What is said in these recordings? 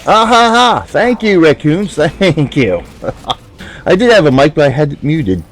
Ah ha ha! Thank you, Reckoonz. Thank you. I did have a mic, but I had it muted.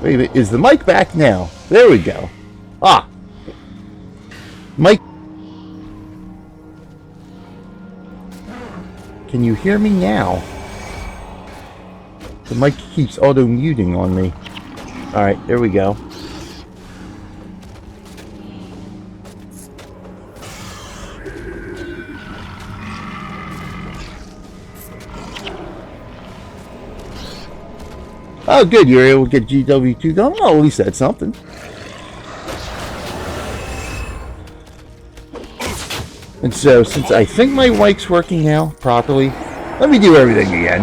Wait a minute, is the mic back now? There we go. Ah! Mic. Can you hear me now? The mic keeps auto-muting on me. Alright, there we go. Oh, good, you're able to get GW2 done? Well, at least that's something. And so, since I think my mic's working now properly, let me do everything again.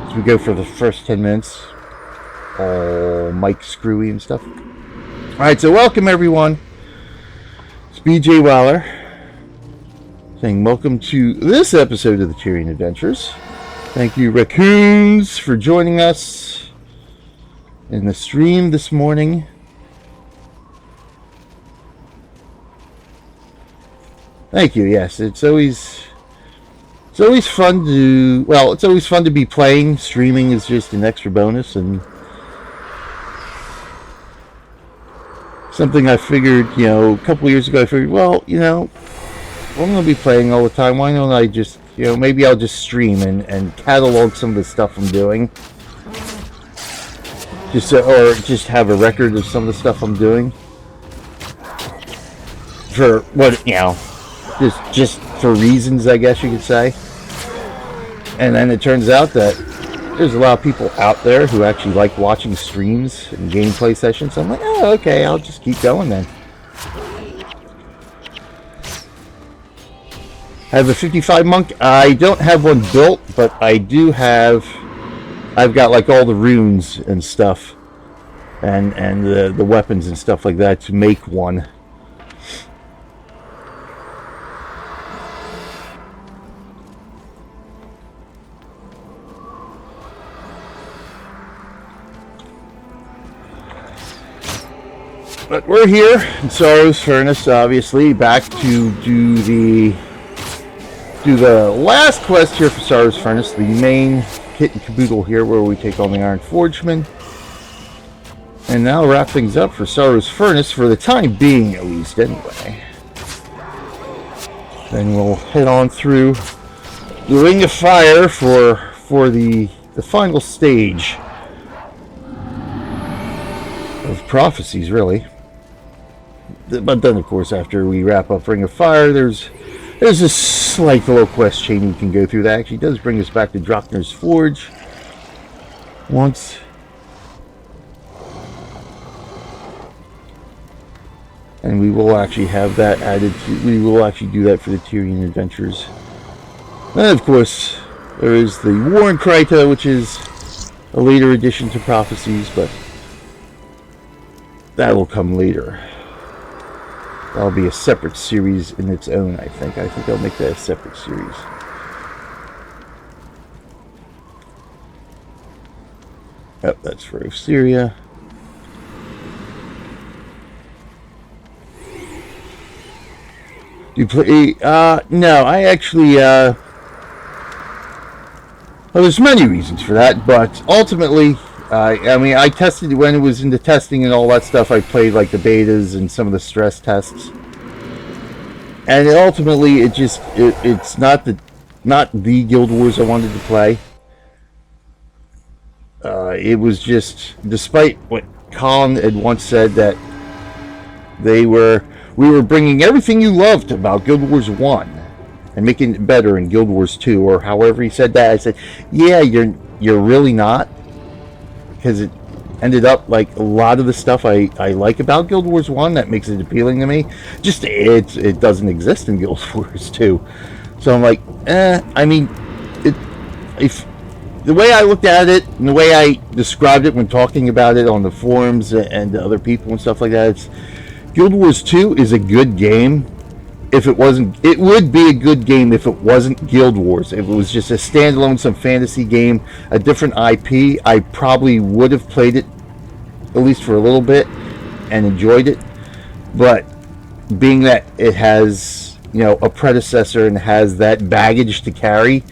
As we go for the first 10 minutes. All mic screwy and stuff. Alright, so welcome everyone. It's BJ Waller saying welcome to this episode of the Tyrian Adventures. Thank you, Reckoonz, for joining us in the stream this morning. Thank you. Yes, it's always fun to. Well, it's always fun to be playing. Streaming is just an extra bonus, and something I figured, a couple years ago. I figured, well, I'm going to be playing all the time. Why don't I just, maybe I'll just stream and catalog some of the stuff I'm doing. Or just have a record of some of the stuff I'm doing. For what, just for reasons, I guess you could say. And then it turns out that there's a lot of people out there who actually like watching streams and gameplay sessions. So I'm like, oh, okay, I'll just keep going then. I have a 55 monk. I don't have one built, but I've got like all the runes and stuff, and the weapons and stuff like that to make one. But we're here in Sorrow's Furnace, obviously, back to do the last quest here for Sorrow's Furnace, the main kit and caboodle here where we take on the Iron Forgeman. And now wrap things up for Sorrow's Furnace, for the time being at least, anyway. Then we'll head on through the Ring of Fire for the final stage of prophecies, really. But then, of course, after we wrap up Ring of Fire, there's a slight little quest chain we can go through that actually does bring us back to Drockner's Forge once. And we will actually have that added to, we will actually do that for the Tyrian Adventures. And of course, there is the War in Kryta, which is a later addition to Prophecies, but that will come later. That'll be a separate series in its own, I think. I think I'll make that a separate series. Yep, that's for Osiria. You play? No, I actually. Well, there's many reasons for that, but ultimately, I mean, I tested when it was into testing and all that stuff. I played like the betas and some of the stress tests, and ultimately, it's not the Guild Wars I wanted to play. It was just, despite what Colin had once said, that we were bringing everything you loved about Guild Wars 1 and making it better in Guild Wars 2, or however he said that. I said, yeah, you're really not, because it ended up like a lot of the stuff I like about Guild Wars 1 that makes it appealing to me, just it doesn't exist in Guild Wars 2. So I'm like, I mean, if the way I looked at it and the way I described it when talking about it on the forums and other people and stuff like that, it's Guild Wars 2 is a good game. If it wasn't, it would be a good game if it wasn't Guild Wars. If it was just a standalone, some fantasy game, a different IP, I probably would have played it at least for a little bit and enjoyed it. But being that it has, a predecessor and has that baggage to carry,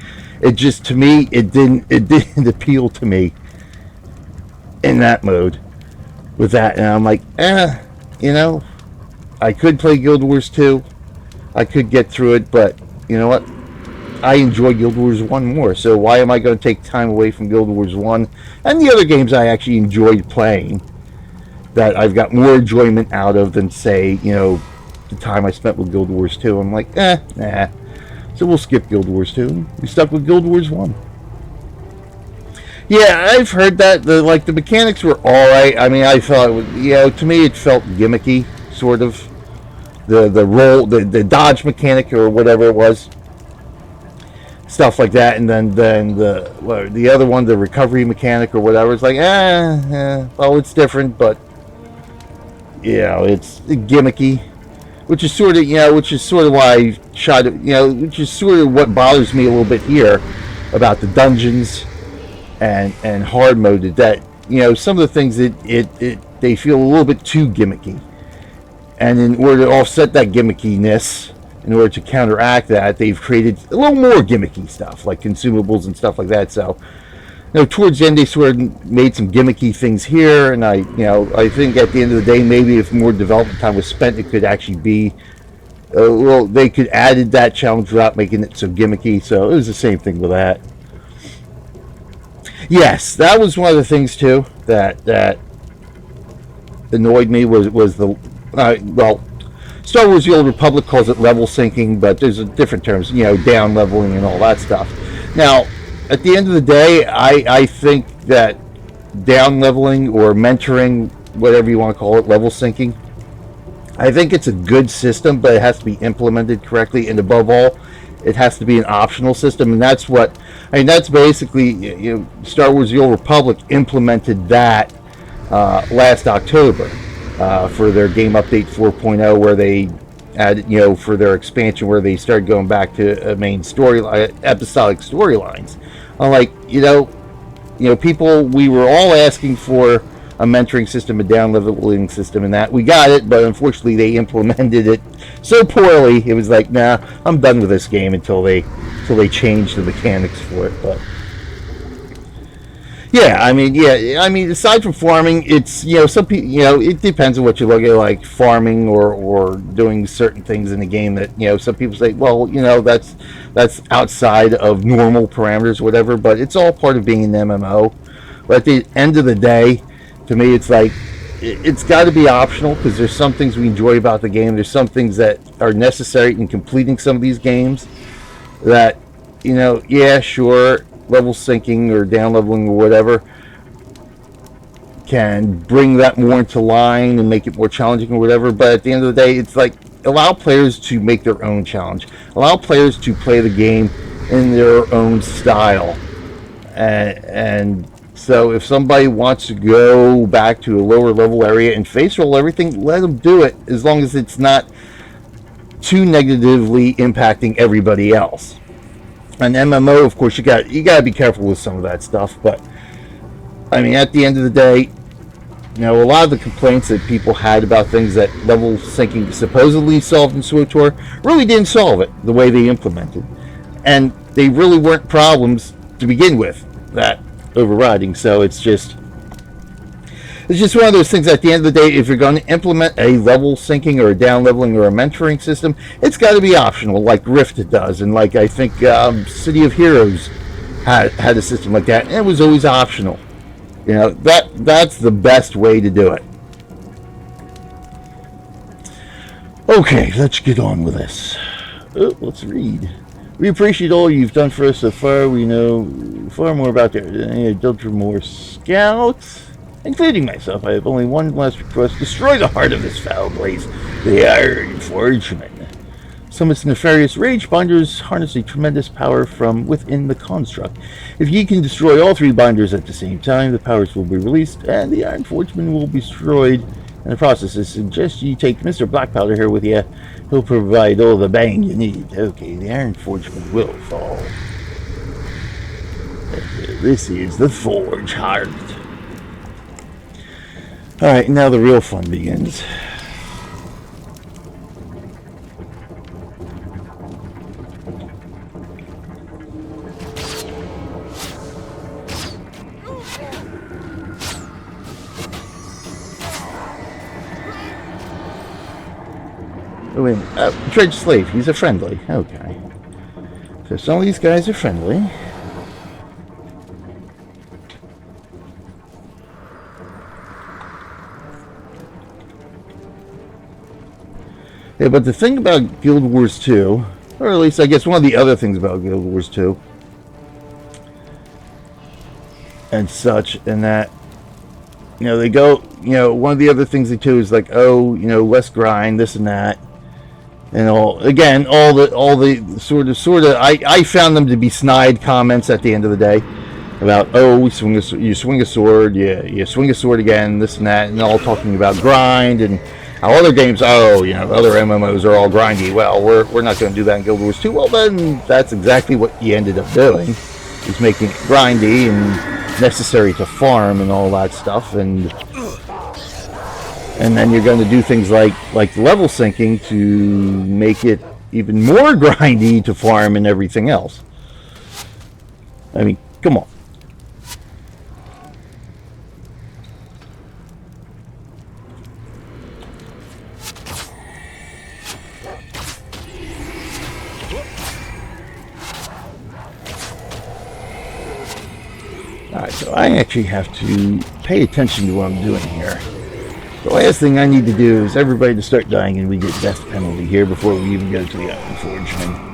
it just, to me, it didn't appeal to me in that mode with that. And I'm like, I could play Guild Wars 2. I could get through it, but you know what? I enjoy Guild Wars 1 more. So why am I going to take time away from Guild Wars 1 and the other games I actually enjoyed playing that I've got more enjoyment out of than, say, the time I spent with Guild Wars 2? I'm like, nah. So we'll skip Guild Wars 2. We stuck with Guild Wars 1. Yeah, I've heard that the mechanics were alright. I mean, I thought it was, to me it felt gimmicky, sort of. The roll, the dodge mechanic or whatever it was, stuff like that, and then the other one, the recovery mechanic or whatever. It's like, well, it's different, but it's gimmicky. Which is sort of why I shot it, which is sort of what bothers me a little bit here about the dungeons and hard mode, that some of the things they feel a little bit too gimmicky, and in order to offset that gimmickiness, in order to counteract that, they've created a little more gimmicky stuff like consumables and stuff like that. So towards the end, they sort of made some gimmicky things here, and I think at the end of the day, maybe if more development time was spent, it could actually be, they could added that challenge without making it so gimmicky. So it was the same thing with that. Yes, that was one of the things too that annoyed me was the Star Wars: The Old Republic calls it level syncing, but there's different terms, down leveling and all that stuff. Now, at the end of the day, I think that down leveling or mentoring, whatever you want to call it, level syncing, I think it's a good system, but it has to be implemented correctly, and above all, it has to be an optional system. And that's basically, Star Wars: The Old Republic implemented that last October for their game update 4.0, where they added, for their expansion, where they started going back to main storyline, episodic storylines. Like, people, we were all asking for a mentoring system, a down leveling system, and that we got it, but unfortunately they implemented it so poorly. It was like, nah, I'm done with this game until they change the mechanics for it. But I mean, aside from farming, it's, some people, it depends on what you look at, like farming or doing certain things in the game that, some people say, well, that's outside of normal parameters, whatever, but it's all part of being an MMO. But at the end of the day, to me, it's like, it's got to be optional, because there's some things we enjoy about the game. There's some things that are necessary in completing some of these games that, sure, level syncing or down leveling or whatever can bring that more into line and make it more challenging or whatever. But at the end of the day, it's like, allow players to make their own challenge. Allow players to play the game in their own style. And so if somebody wants to go back to a lower level area and face roll everything, let them do it, as long as it's not too negatively impacting everybody else. An MMO, of course, you got to be careful with some of that stuff, but I mean, at the end of the day, Now, a lot of the complaints that people had about things that level syncing supposedly solved in SWTOR really didn't solve it the way they implemented. And they really weren't problems to begin with, that overriding. So it's just one of those things. At the end of the day, if you're going to implement a level syncing or a down leveling or a mentoring system, it's got to be optional, like Rift does, and like I think City of Heroes had a system like that, and it was always optional. You know, that's the best way to do it. Okay, let's get on with this. Let's read. We appreciate all you've done for us so far. We know far more about the Dildramore Scouts, including myself. I have only one last request. Destroy the heart of this foul place, the Iron Forgeman. Some of its nefarious rage binders harness a tremendous power from within the construct. If ye can destroy all three binders at the same time, the powers will be released, and the Iron Forgeman will be destroyed in the process. I suggest you take Mr. Black Powder here with you. He'll provide all the bang you need. Okay, the Iron Forgeman will fall. This is the Forge Heart. Alright, now the real fun begins. Oh, wait a minute. Dredge Slave, he's a friendly. Okay. So some of these guys are friendly. Yeah, but the thing about Guild Wars 2, or at least I guess one of the other things about Guild Wars 2, and such, and that, you know, they go, you know, one of the other things they do is like, oh, you know, less grind, this and that. And all the sort of I found them to be snide comments at the end of the day about, oh, you swing a sword, you swing a sword again, this and that, and all talking about grind and how other games, oh, you know, other MMOs are all grindy. Well, we're not going to do that in Guild Wars 2. Well, then that's exactly what you ended up doing, is making it grindy and necessary to farm and all that stuff, and then you're going to do things like level syncing to make it even more grindy to farm and everything else. I mean, come on. Alright, so I actually have to pay attention to what I'm doing here. The last thing I need to do is everybody to start dying and we get death penalty here before we even go to the Iron Forgeman.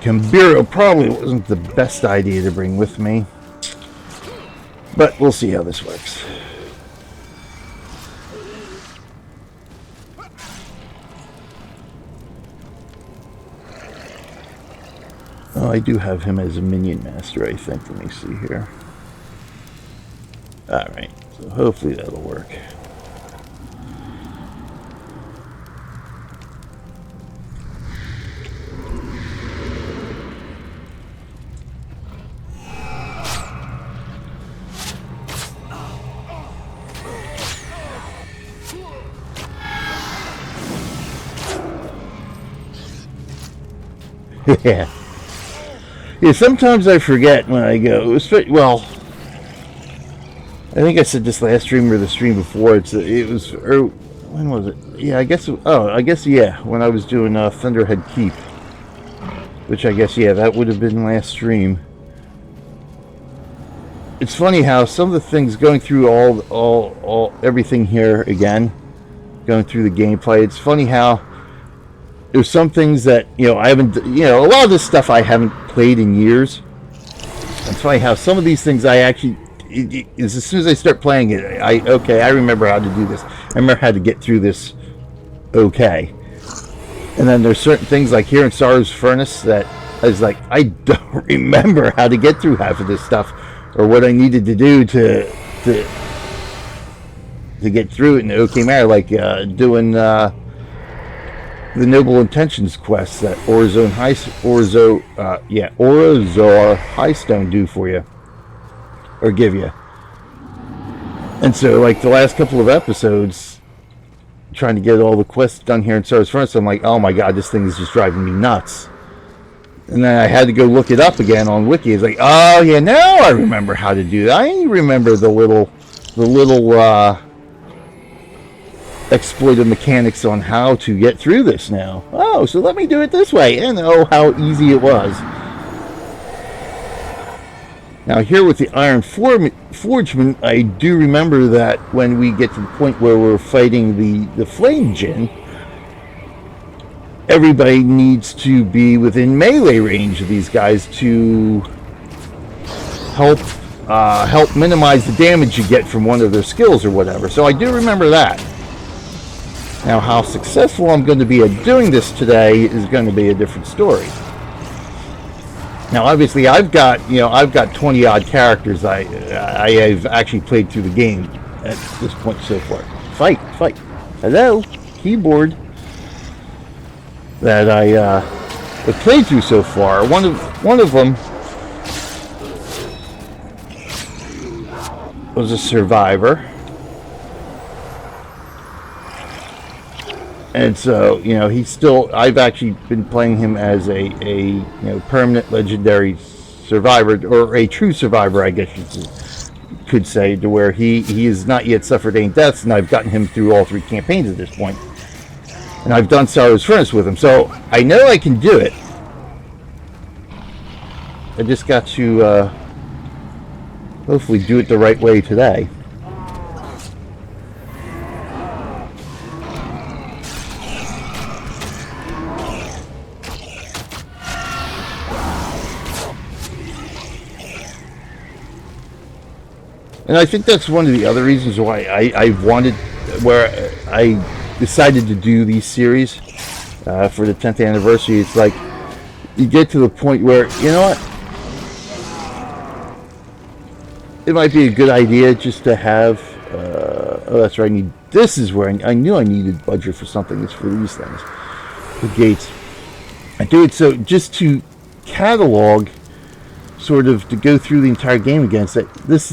Kambiro probably wasn't the best idea to bring with me, but we'll see how this works. Oh, I do have him as a minion master, I think. Let me see here. Alright, so hopefully that'll work. Yeah. Yeah, sometimes I forget when I go. Well, I think I said this last stream or the stream before. When was it? Yeah, I guess. Yeah, when I was doing Thunderhead Keep, which I guess, yeah, that would have been last stream. It's funny how some of the things going through everything here again, going through the gameplay. It's funny how there's some things that, you know, I haven't, you know, a lot of this stuff I haven't played in years, it's funny how some of these things I actually, as soon as I start playing it, I remember how to do this. I remember how to get through this. Okay, and then there's certain things like here in Sorrow's Furnace that I was like, I don't remember how to get through half of this stuff, or what I needed to do to get through it in the OK Mare, like doing the Noble Intentions quest that Orazor Highstone do for you, or give you. And so, like the last couple of episodes, trying to get all the quests done here in Sorrow's Furnace, I'm like, oh my god, this thing is just driving me nuts. And then I had to go look it up again on Wiki. It's like, oh yeah, now I remember how to do that. I remember the little exploited mechanics on how to get through this now. Oh, so let me do it this way. And oh, how easy it was. Now here with the Iron Forgeman, I do remember that when we get to the point where we're fighting the Flame Djinn, everybody needs to be within melee range of these guys to help minimize the damage you get from one of their skills or whatever. So I do remember that. Now, how successful I'm going to be at doing this today is going to be a different story. Now, obviously, I've got 20 odd characters I have actually played through the game at this point so far. Fight. Hello, keyboard. That I have played through so far. One of them was a survivor, and so he's still. I've actually been playing him as a permanent legendary survivor, or a true survivor, I guess you could say, to where he has not yet suffered any deaths, and I've gotten him through all 3 campaigns at this point. And I've done Sorrow's Furnace with him, so I know I can do it. I just got to hopefully do it the right way today. And I think that's one of the other reasons why I decided to do these series for the 10th anniversary. It's like you get to the point where, you know what, it might be a good idea just to have that's right, this is where I knew I needed budget for something. It's for these things, the gates. I do it so just to catalog, sort of to go through the entire game again. Say this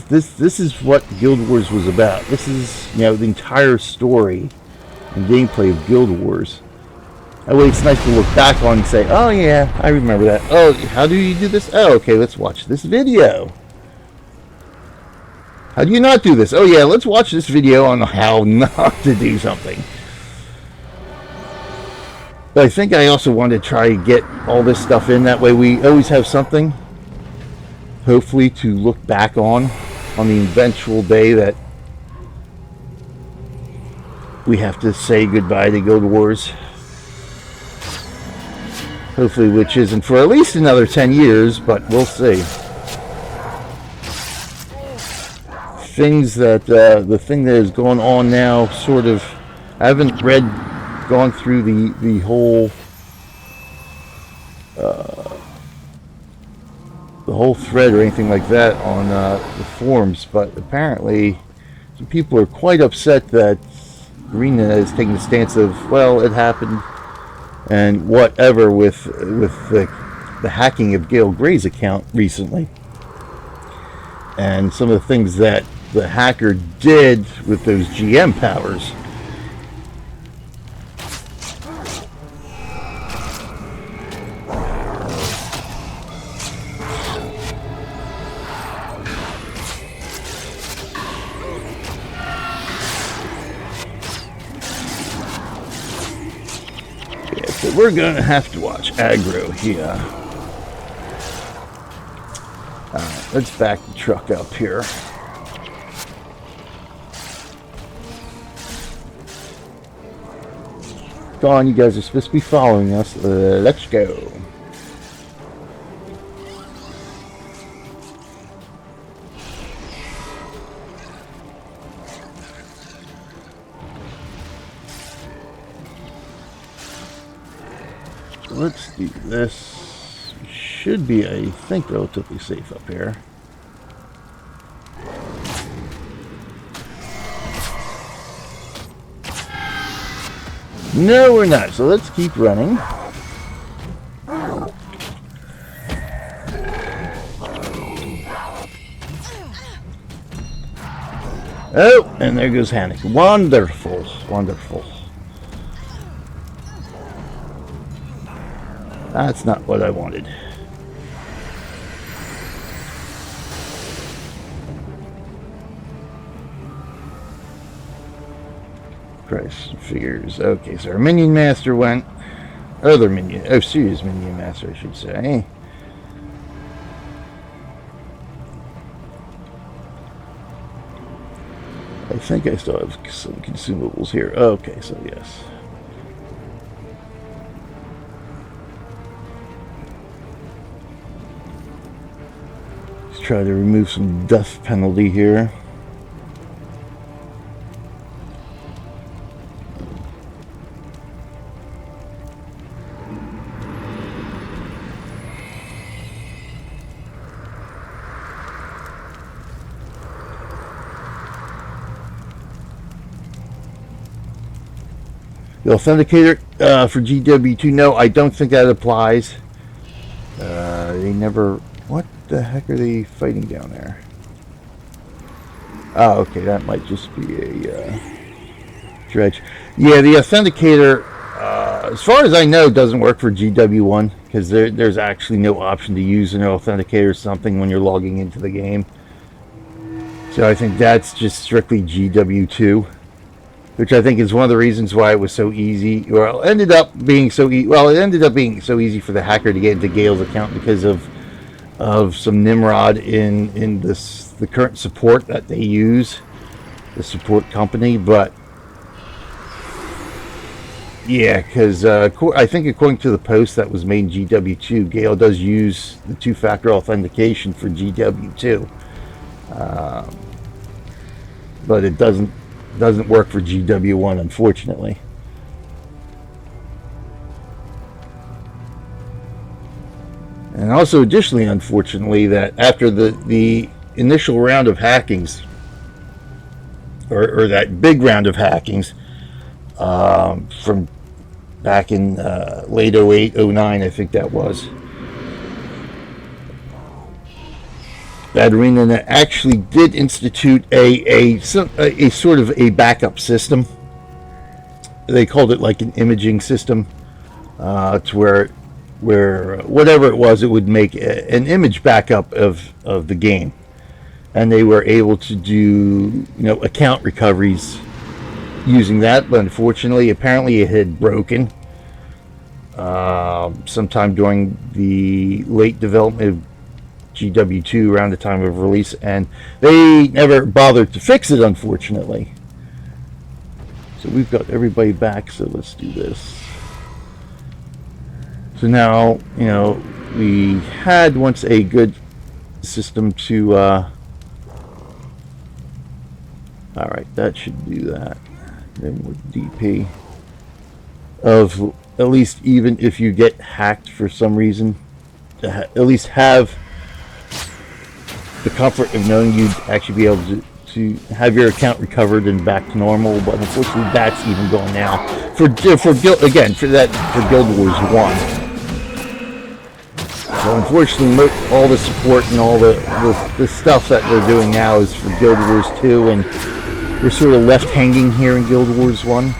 is what Guild Wars was about. This is the entire story and gameplay of Guild Wars. That way it's nice to look back on and say, oh yeah, I remember that. Oh, how do you do this? Oh, okay, let's watch this video. How do you not do this? Oh yeah, let's watch this video on how not to do something. But I think I also want to try to get all this stuff in. That way we always have something, hopefully, to look back on the eventual day that we have to say goodbye to Guild Wars. Hopefully, which isn't for at least another 10 years, but we'll see. Things that, the thing that is going on now, sort of, I haven't gone through the whole, thread or anything like that on the forums, but apparently some people are quite upset that Arena is taking the stance of, well, it happened and whatever with the hacking of Gail Gray's account recently, and some of the things that the hacker did with those GM powers. So we're going to have to watch aggro here. Alright, let's back the truck up here. Go on, you guys are supposed to be following us. Let's go. let's do this. Should be, I think, relatively safe up here. No, we're not. So let's keep running. Oh, and there goes Hannick. Wonderful, wonderful. That's not what I wanted. Price figures. Okay, so our minion master went. Other minion. Oh, serious minion master, I should say. I think I still have some consumables here. Okay, so yes. Let's try to remove some death penalty here. The authenticator for GW2, no, I don't think that applies. They never... What the heck are they fighting down there? Oh, okay, that might just be a dredge. Yeah, the authenticator, as far as I know, doesn't work for GW1, because there's actually no option to use an authenticator or something when you're logging into the game. So I think that's just strictly GW2. Which I think is one of the reasons why it was so easy. Well, it ended up being so easy for the hacker to get into Gale's account because of some Nimrod in the current support that they use, the support company. But yeah, because I think according to the post that was made in GW2, Gale does use the two-factor authentication for GW2, but it doesn't work for GW1, unfortunately. And also, additionally, unfortunately, that after the initial round of hackings, or that big round of hackings from back in late 08, 09, I think that was, that ArenaNet actually did institute a sort of a backup system. They called it like an imaging system, to where whatever it was, it would make an image backup of the game, and they were able to do account recoveries using that. But unfortunately, apparently, it had broken sometime during the late development of GW2 around the time of release, and they never bothered to fix it, unfortunately. So we've got everybody back, so let's do this. So now, we had once a good system to alright, that should do that. Then with DP of at least, even if you get hacked for some reason, to at least have the comfort of knowing you'd actually be able to have your account recovered and back to normal. But unfortunately, that's even gone now for Guild Wars 1. So unfortunately, all the support and all the stuff that they're doing now is for Guild Wars 2, and we're sort of left hanging here in Guild Wars 1.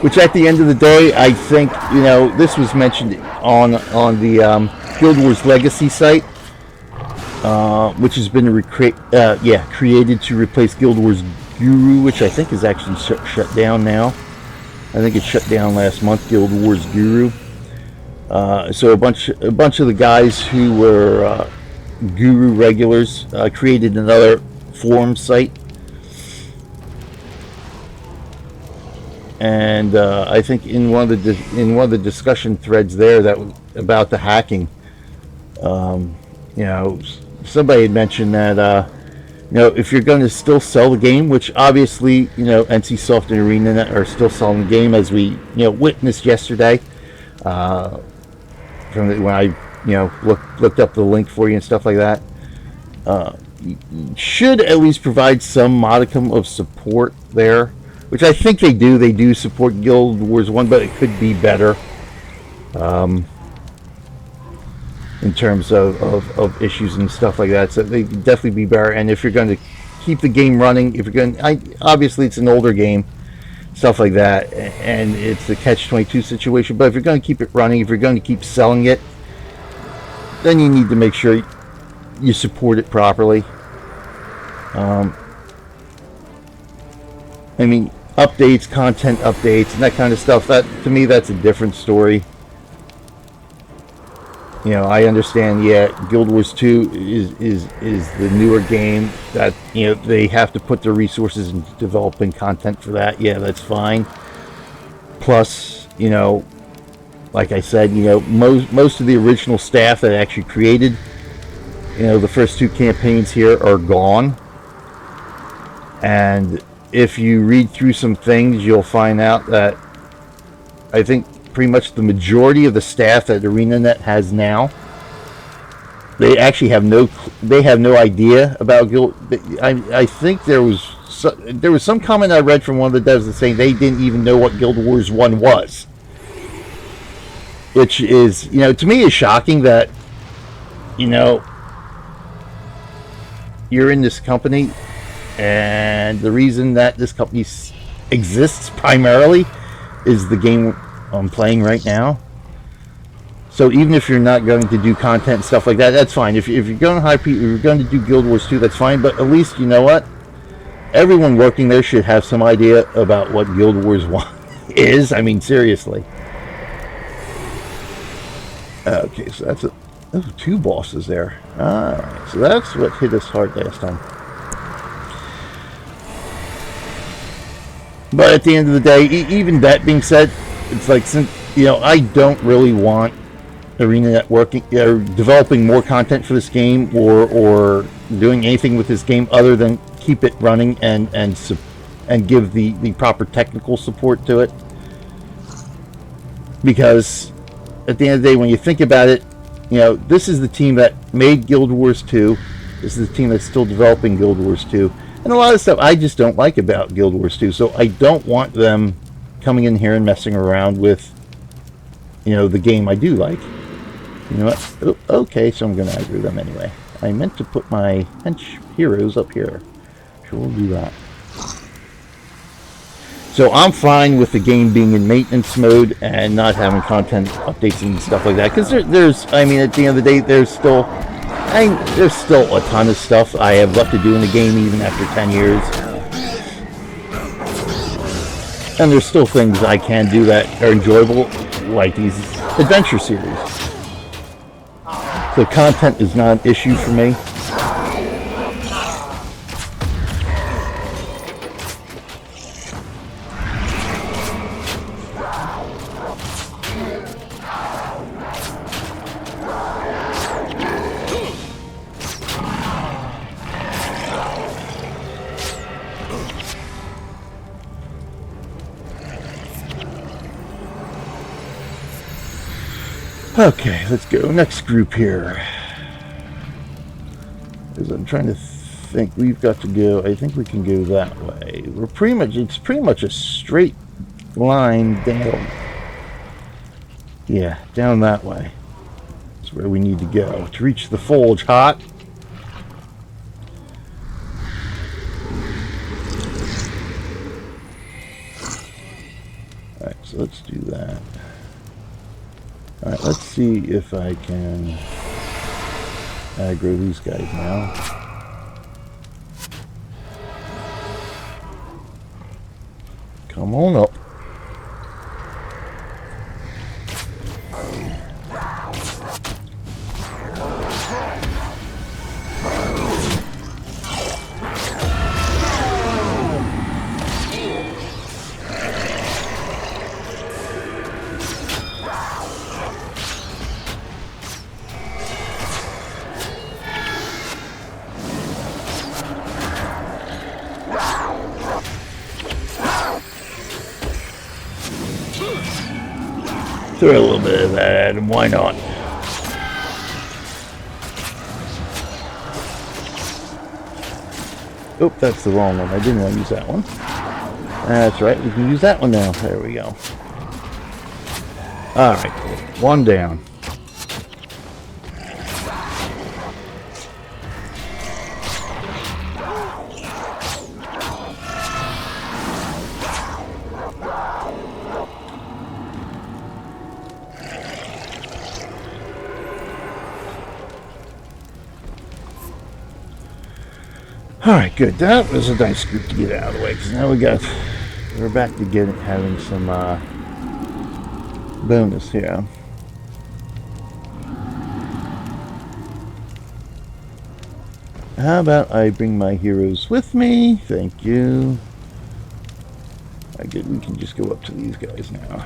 Which, at the end of the day, I think, this was mentioned on the Guild Wars Legacy site, which has been created to replace Guild Wars Guru, which I think is actually shut down now. I think it shut down last month, Guild Wars Guru. So a bunch of the guys who were Guru regulars created another forum site. And I think in one of the discussion threads there that about the hacking, somebody had mentioned that if you're going to still sell the game, which obviously, NCSoft and ArenaNet are still selling the game, as we, witnessed yesterday, when I, looked up the link for you and stuff like that. Should at least provide some modicum of support there, which I think they do. They do support Guild Wars 1, but it could be better in terms of issues and stuff like that. So they could definitely be better. And if you're going to keep the game running, if you're going, obviously it's an older game, stuff like that, and it's a catch-22 situation. But if you're going to keep it running, if you're going to keep selling it, then you need to make sure you support it properly. Updates, content updates, and that kind of stuff, that, to me, that's a different story. I understand, Guild Wars 2 is the newer game that, they have to put their resources into developing content for that. Yeah, that's fine. Plus, like I said, most of the original staff that actually created, the first 2 campaigns here are gone. And if you read through some things, you'll find out that I think pretty much the majority of the staff that ArenaNet has now, they actually have no idea about Guild. I think there was some comment I read from one of the devs saying they didn't even know what Guild Wars 1 was, which is, to me, is shocking that, you're in this company, and the reason that this company exists primarily is the game I'm playing right now. So even if you're not going to do content and stuff like that, that's fine. If you're going to hire people, if you're going to do Guild Wars 2, that's fine. But at least, you know what? Everyone working there should have some idea about what Guild Wars 1 is. Seriously. Okay, so those are 2 bosses there. Alright, so that's what hit us hard last time. But at the end of the day, even that being said, it's like, since, I don't really want ArenaNet developing more content for this game or doing anything with this game other than keep it running and give the proper technical support to it. Because at the end of the day, when you think about it, this is the team that made Guild Wars 2. This is the team that's still developing Guild Wars 2. And a lot of stuff I just don't like about Guild Wars 2. So I don't want them coming in here and messing around with, the game I do like. You know what? Oh, okay, so I'm going to aggro them anyway. I meant to put my hench heroes up here. Sure, we'll do that. So I'm fine with the game being in maintenance mode and not having content updates and stuff like that. Because there's, at the end of the day, there's still a ton of stuff I have left to do in the game even after 10 years. And there's still things I can do that are enjoyable, like these adventure series. So content is not an issue for me. Okay, let's go. Next group here. Because I'm trying to think. We've got to go. I think we can go that way. It's pretty much a straight line down. Yeah, down that way. That's where we need to go to reach the Forge Hot. Alright, so let's do that. Alright, let's see if I can aggro these guys now. Come on up. Throw a little bit of that at him. Why not? Oh, that's the wrong one. I didn't want to use that one. That's right. We can use that one now. There we go. All right. One down. Alright, good. That was a nice group to get out of the way, because now we're back to having some bonus here. How about I bring my heroes with me? Thank you. Alright, good. We can just go up to these guys now.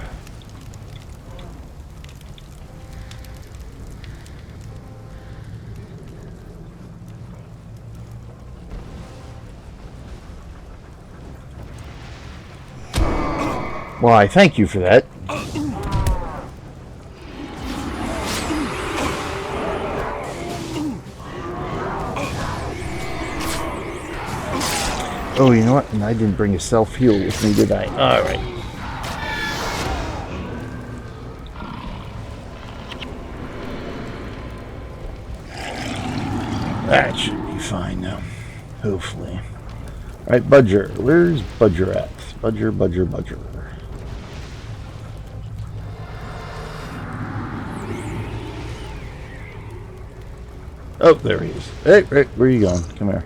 Why, thank you for that. Oh, you know what? And I didn't bring a self-heal with me, did I? Alright. That should be fine now. Hopefully. Alright, Budger. Where's Budger at? Budger, Budger, Budger. Oh, there he is. Hey, Rick, where are you going? Come here.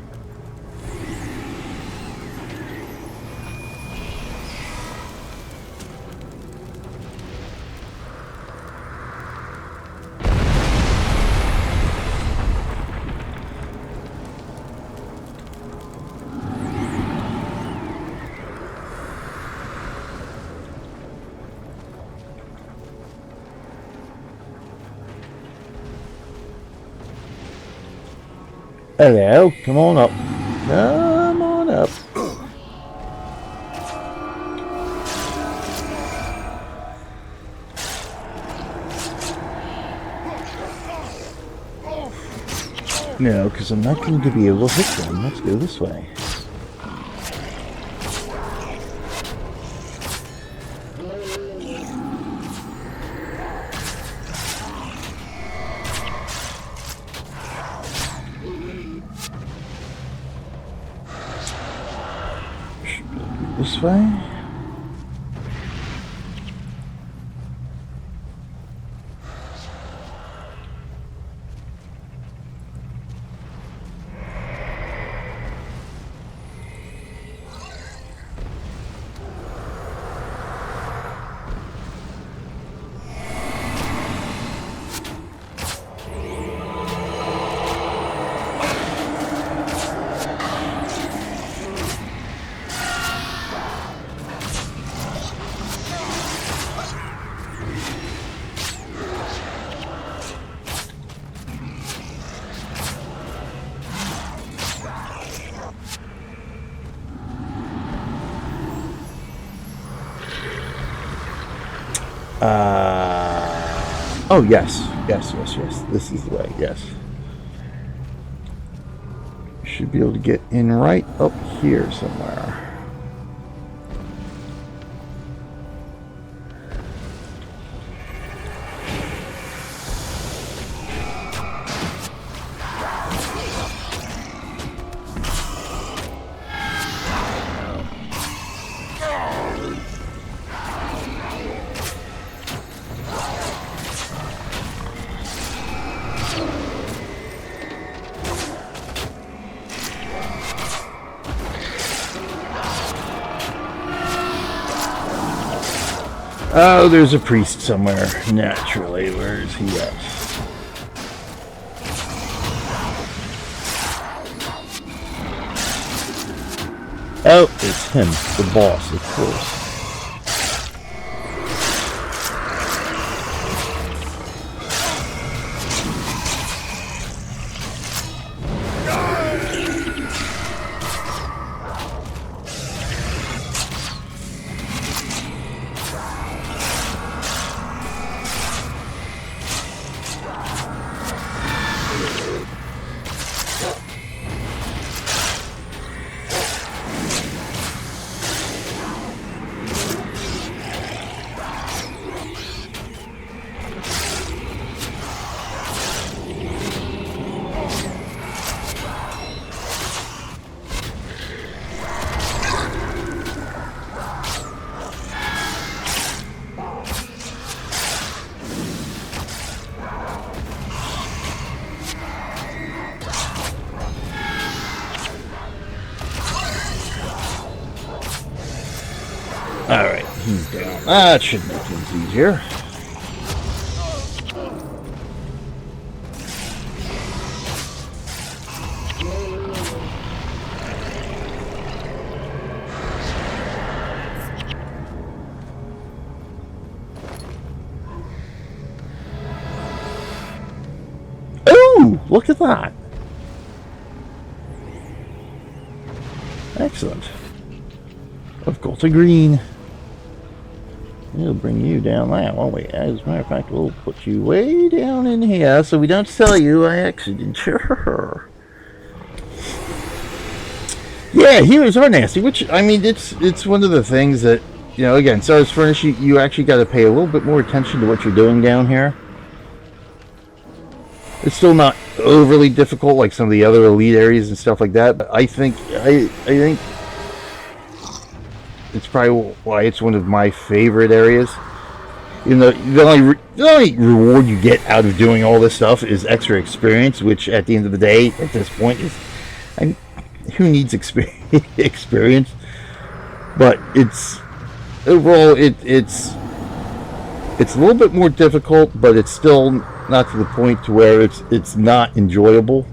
Hello, come on up. Come on up. No, because I'm not going to be able to hit them. Let's go this way. This way? Oh, yes. Yes. This is the way, yes. You should be able to get in right up here somewhere. Oh, there's a priest somewhere, naturally. Where is he at? Oh, it's him, the boss, of course. Alright, he's down. That should make things easier. Ooh, look at that. Excellent. Of course, a green. We'll bring you down that, won't we? As a matter of fact, we'll put you way down in here so we don't sell you by accident. Sure. Yeah, heroes are nasty, which, I mean, it's one of the things that, you know, again, so as Furnance, you actually got to pay a little bit more attention to what you're doing down here. It's still not overly difficult like some of the other elite areas and stuff like that, but I think it's probably why it's one of my favorite areas. You know, the only reward you get out of doing all this stuff is extra experience, which at the end of the day, at this point, is, I mean, who needs experience? But it's overall, it's a little bit more difficult, but it's still not to the point to where it's not enjoyable.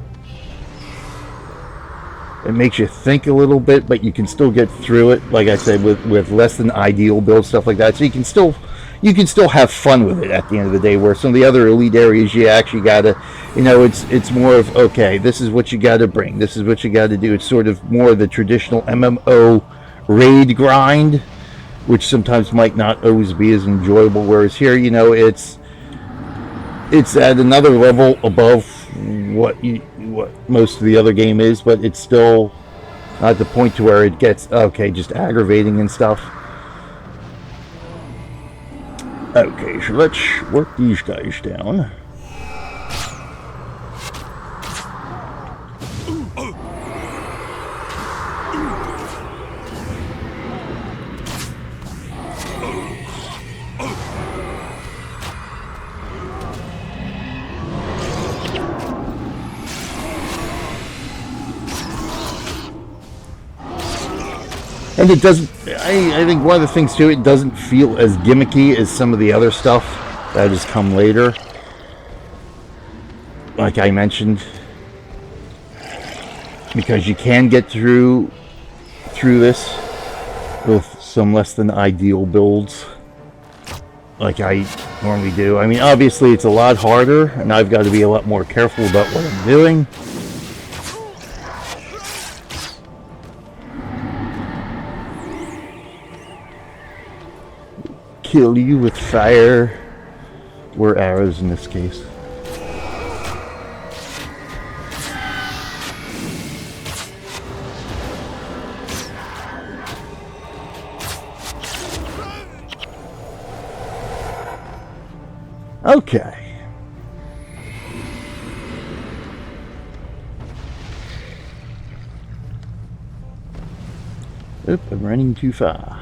It makes you think a little bit, but you can still get through it, like I said, with less than ideal build, stuff like that. So you can still have fun with it at the end of the day, where some of the other elite areas you actually gotta, you know, it's more of, okay, this is what you gotta bring, this is what you gotta do. It's sort of more of the traditional MMO raid grind, which sometimes might not always be as enjoyable, whereas here, you know, it's at another level above what most of the other game is, but it's still not the point to where it gets, okay, just aggravating and stuff. Okay, so let's work these guys down. And it doesn't, I think one of the things too, it doesn't feel as gimmicky as some of the other stuff that has come later. Like I mentioned, because you can get through this with some less than ideal builds, like I normally do. I mean, obviously it's a lot harder, and I've got to be a lot more careful about what I'm doing. Kill you with fire or arrows in this case. Okay. Oop, I'm running too far.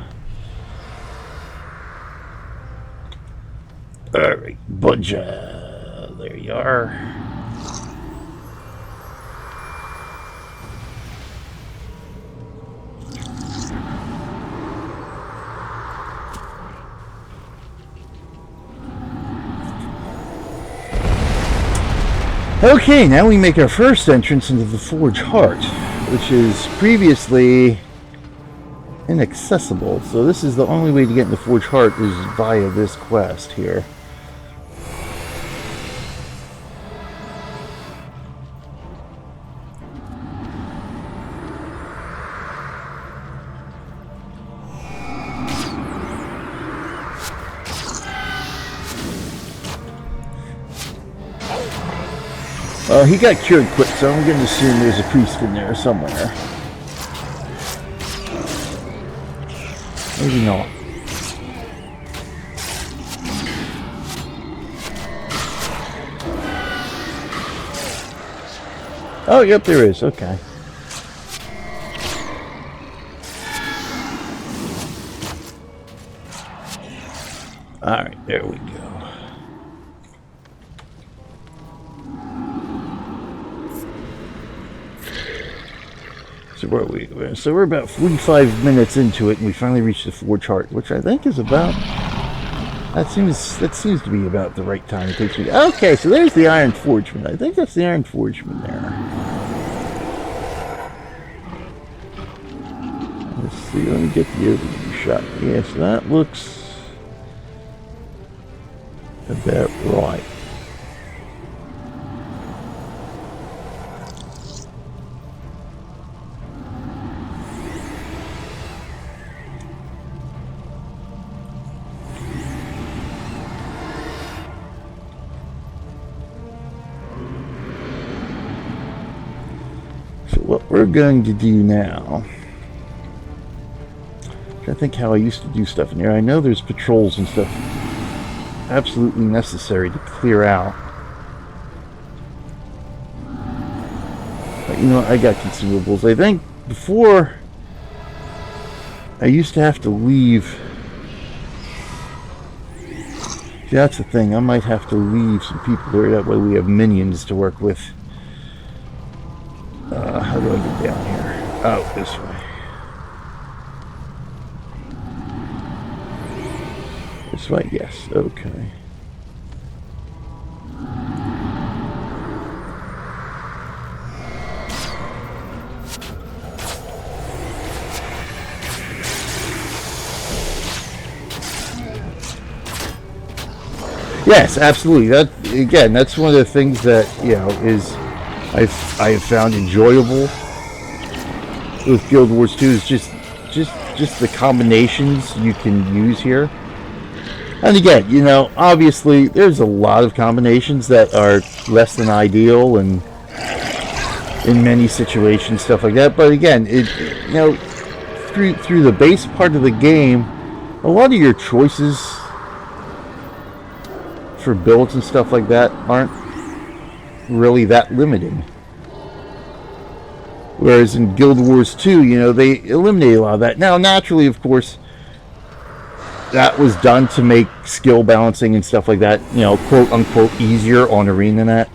Alright, Budja. There you are. Okay, now we make our first entrance into the Forge Heart, which is previously inaccessible. So this is the only way to get into Forge Heart is via this quest here. He got cured quick, so I'm going to assume there's a priest in there somewhere. Maybe not. Oh, yep, there is. Okay. Alright, there we go. So where are we? So we're about 45 minutes into it, and we finally reached the forge heart, which I think is about. That seems to be about the right time it takes me. Okay, so there's the Iron Forgeman. I think that's the Iron Forgeman there. Let's see. Let me get the overview shot. Yeah, so that looks about right. So what we're going to do now, I think how I used to do stuff in here. I know there's patrols and stuff absolutely necessary to clear out. But you know, I got consumables. I think before I used to have to leave. See, that's the thing. I might have to leave some people there. That way we have minions to work with. How do I get down here? Oh, this way. This way, yes. Okay. Yes, absolutely. That again, that's one of the things that is I have found enjoyable with Guild Wars 2 is just the combinations you can use here. And again, obviously there's a lot of combinations that are less than ideal and in many situations, stuff like that. But again, through the base part of the game, a lot of your choices for builds and stuff like that aren't really that limiting. Whereas in Guild Wars 2, they eliminate a lot of that. Now, naturally, of course, that was done to make skill balancing and stuff like that, quote unquote, easier on ArenaNet.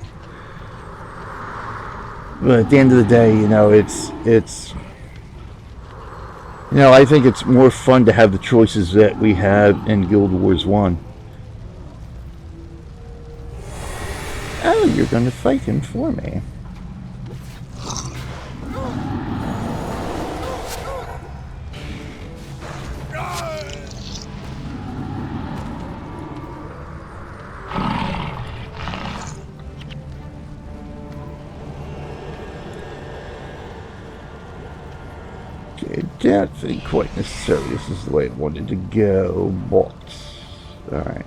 But at the end of the day, it's I think it's more fun to have the choices that we had in Guild Wars 1. Oh, you're going to fight him for me. Okay, that ain't quite necessarily this is the way I wanted to go, but alright.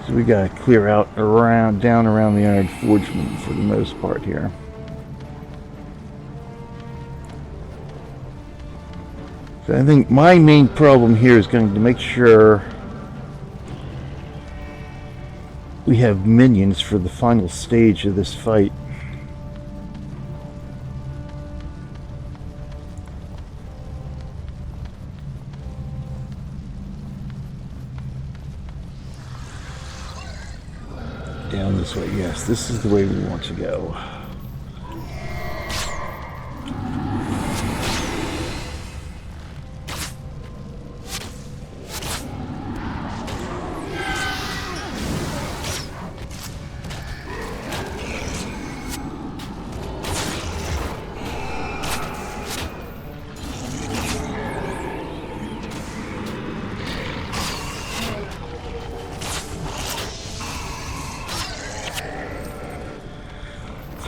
So we gotta clear out down around the Iron Forgeman for the most part here. So I think my main problem here is going to make sure we have minions for the final stage of this fight. Down this way, yes, this is the way we want to go.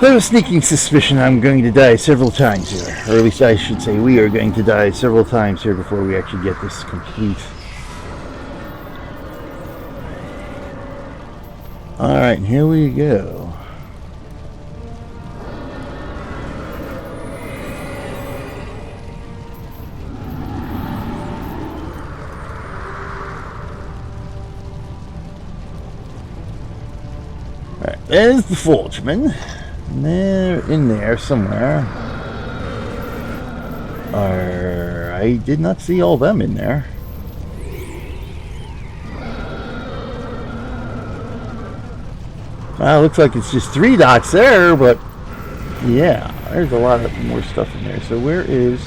I have a sneaking suspicion I'm going to die several times here. Or at least I should say we are going to die several times here before we actually get this complete. Alright, here we go. Alright, there's the Forgeman. They're in there somewhere. I did not see all them in there. Well, looks like it's just 3 dots there, but Yeah, there's a lot of more stuff in there. So where is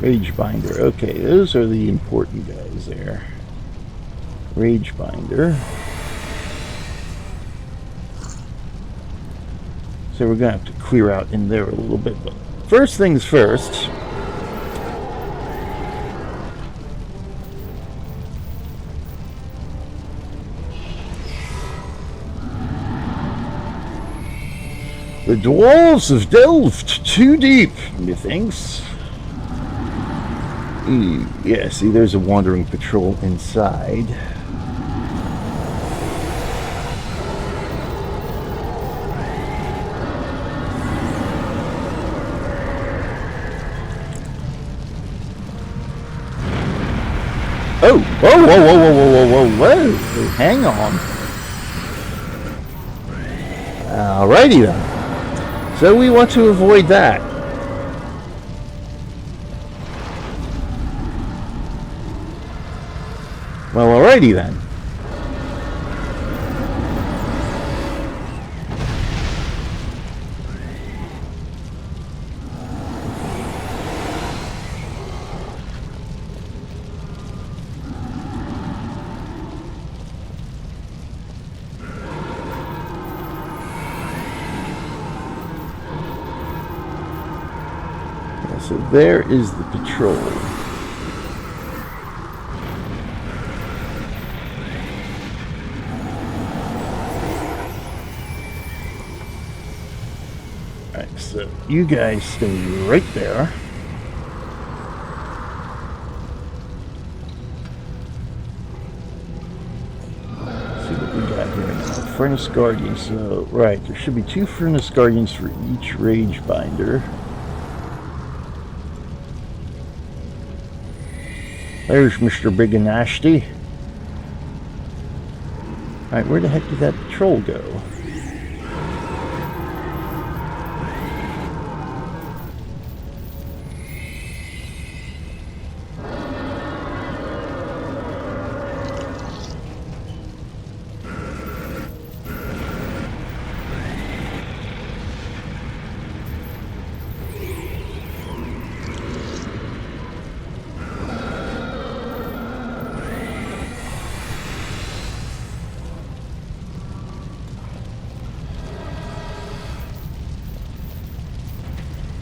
Ragebinder? Okay, those are the important guys there. Ragebinder. So we're going to have to clear out in there a little bit. But first things first. The dwarves have delved too deep, methinks. Yeah, see, there's a wandering patrol inside. Oh, whoa, whoa, whoa, whoa, whoa, whoa, whoa, whoa, hang on. Alrighty then. So we want to avoid that. Well, alrighty then. So there is the patrol. Alright, so you guys stay right there. Let's see what we got here now. Furnace Guardians. So, right, there should be 2 Furnace Guardians for each Ragebinder. There's Mr. Big and Nasty. Alright, where the heck did that patrol go?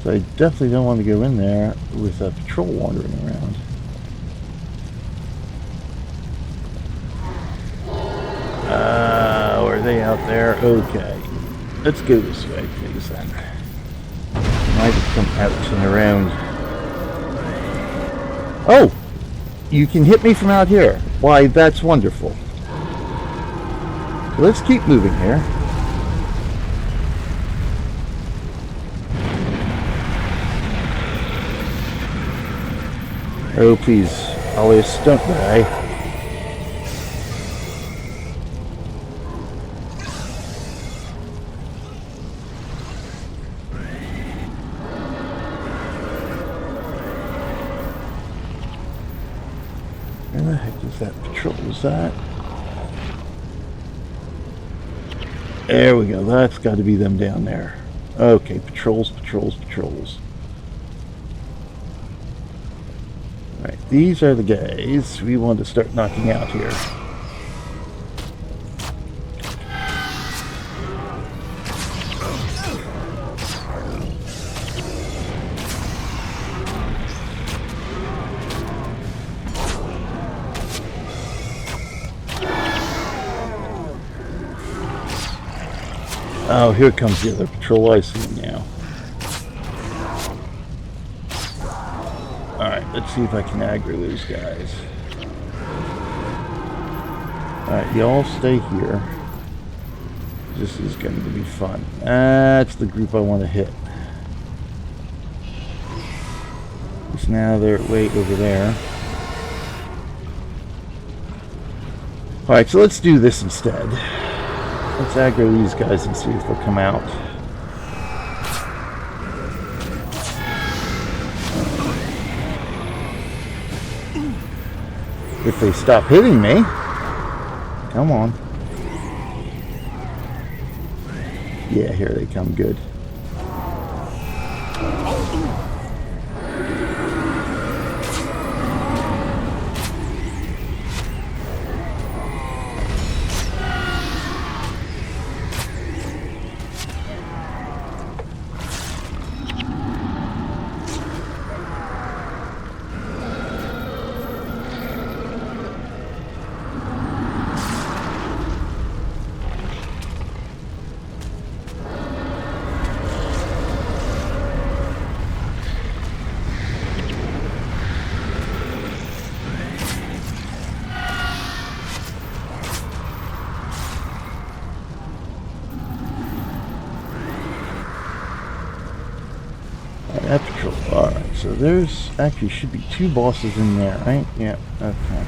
So I definitely don't want to go in there with a patrol wandering around. Are they out there? Okay. Let's go this way, please, then. Might have come out and around. Oh! You can hit me from out here. Why, that's wonderful. So let's keep moving here. Oh, please, Alice, don't die. Where the heck is that patrol? Is that? There we go. That's got to be them down there. Okay, patrols, patrols, patrols. Alright, these are the guys we want to start knocking out here. Oh, here comes the other patrol. I see him now. Alright, let's see if I can aggro those guys. Alright, y'all stay here. This is going to be fun. That's the group I want to hit. Because now they're way over there. Alright, so let's do this instead. Let's aggro these guys and see if they'll come out. If they stop hitting me. Come on. Yeah, here they come. Good. Alright, so there's actually should be 2 bosses in there, right? Yeah, okay.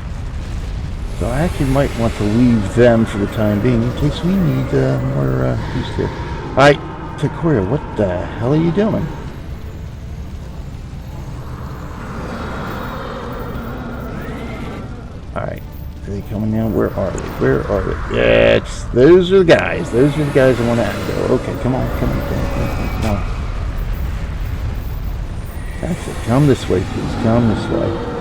So I actually might want to leave them for the time being in case we need more boost here. Alright, Takoria, what the hell are you doing? Alright, are they coming now? Where are they? Where are they? Yeah, those are the guys. Those are the guys I want to aggro. Okay, come on, come on, come on, come on, come on. That's it. Come this way, please. Come this way.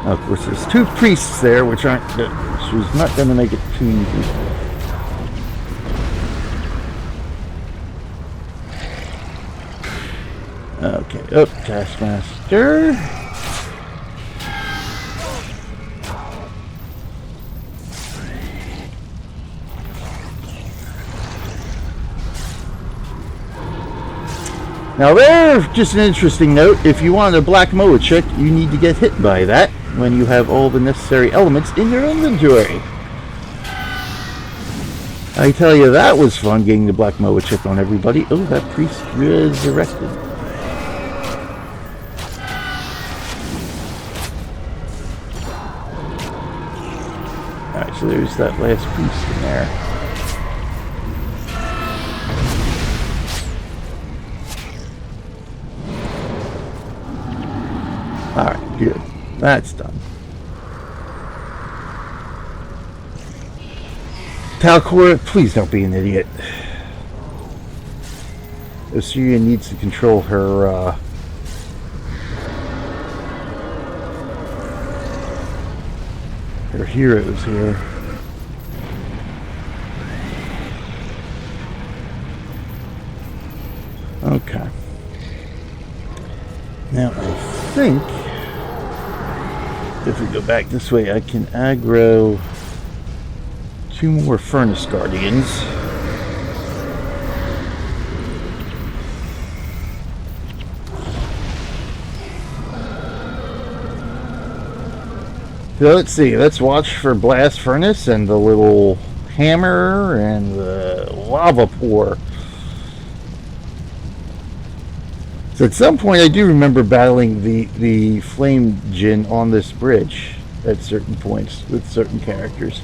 Of course, there's 2 priests there, which aren't good. She's not going to make it too easy. Okay, up, Taskmaster. Now there, just an interesting note, if you want a black moa chick, you need to get hit by that when you have all the necessary elements in your inventory. I tell you, that was fun getting the black moa chick on everybody. Oh, that priest resurrected. Alright, so there's that last priest in there. Alright, good. That's done. Talcor, please don't be an idiot. Osiria needs to control her, her heroes here. Okay. Now I think if we go back this way, I can aggro 2 more Furnace Guardians. So let's see, let's watch for Blast Furnace and the little hammer and the lava pour. So at some point I do remember battling the flame djinn on this bridge at certain points with certain characters.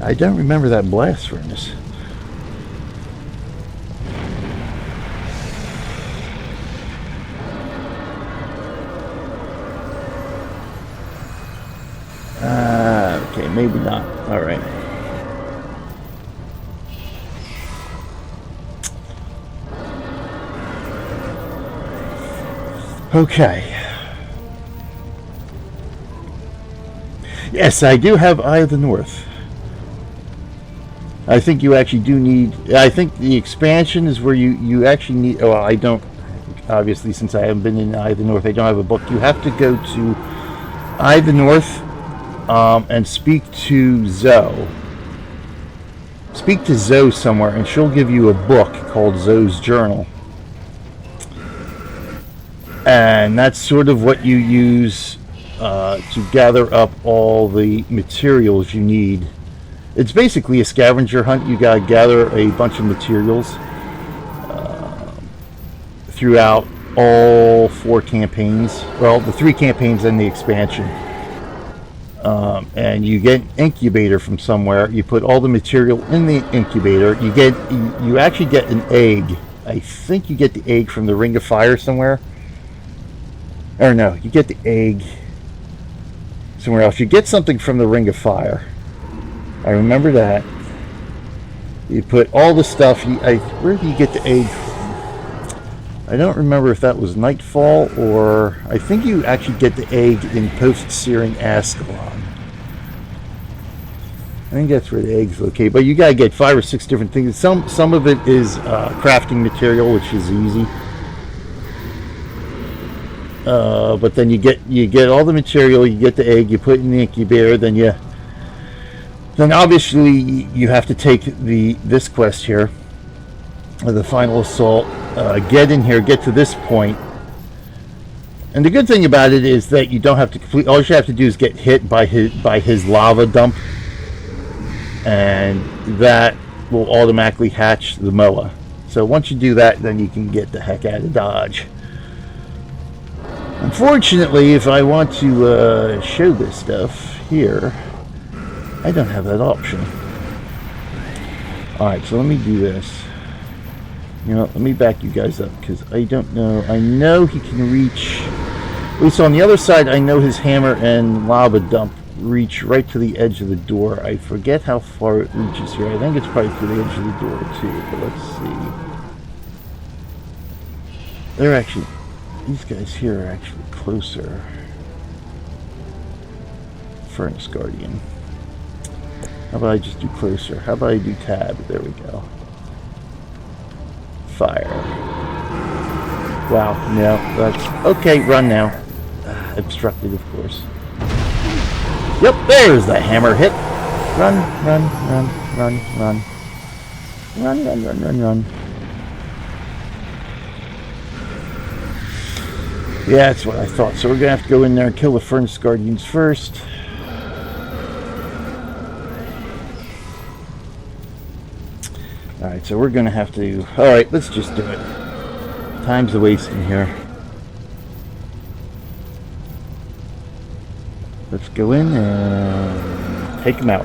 I don't remember that blast furnace. Okay, maybe not. All right. Okay. Yes, I do have Eye of the North. I think you actually do need... I think the expansion is where you actually need... Well, I don't... Obviously, since I haven't been in Eye of the North, I don't have a book. You have to go to Eye of the North and speak to Zoe. Speak to Zoe somewhere, and she'll give you a book called Zoe's Journal. And that's sort of what you use to gather up all the materials you need. It's basically a scavenger hunt. You gotta gather a bunch of materials throughout all 4 campaigns. Well, the 3 campaigns and the expansion. and you get an incubator from somewhere. You put all the material in the incubator. You actually get an egg. I think you get the egg from the Ring of Fire somewhere. Or no, you get the egg somewhere else. You get something from the Ring of Fire. I remember that. You put all the stuff. Where do you get the egg from? I don't remember if that was Nightfall, or I think you actually get the egg in post-searing Ascalon. I think that's where the egg's located. But you gotta get 5 or 6 different things. Some of it is crafting material, which is easy. But then you get all the material. You get the egg. You put it in the incubator. Then obviously you have to take this quest here, the final assault. Get in here, get to this point. And the good thing about it is that you don't have to complete. All you have to do is get hit by his lava dump, and that will automatically hatch the Moa. So once you do that, then you can get the heck out of Dodge. Unfortunately, if I want to show this stuff here, I don't have that option. Alright, so let me do this. You know, let me back you guys up, because I don't know. I know he can reach, at least on the other side, I know his hammer and lava dump reach right to the edge of the door. I forget how far it reaches here. I think it's probably to the edge of the door too, but let's see. They're actually, these guys here are actually closer. Furnace Guardian. How about I just do closer? How about I do tab? There we go. Fire. Wow, no, that's okay. Run now. Obstructed, of course. Yep, there's the hammer hit. Run, run, run, run, run. Run, run, run, run, run. Yeah, that's what I thought. So we're gonna have to go in there and kill the Furnace Guardians first. Alright, so we're going to have to... Alright, let's just do it. Time's a wasting here. Let's go in and take him out.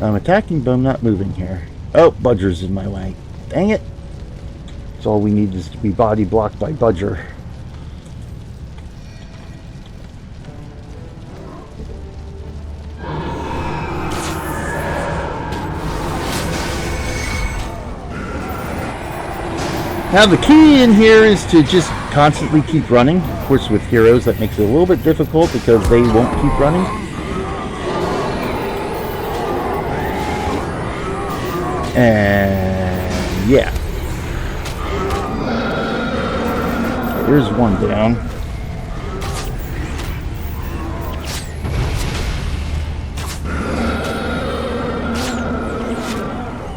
I'm attacking, but I'm not moving here. Oh, Budger's in my way. Dang it. That's all we need is to be body blocked by Budger. Now the key in here is to just constantly keep running. Of course, with heroes that makes it a little bit difficult because they won't keep running. And yeah. Here's one down.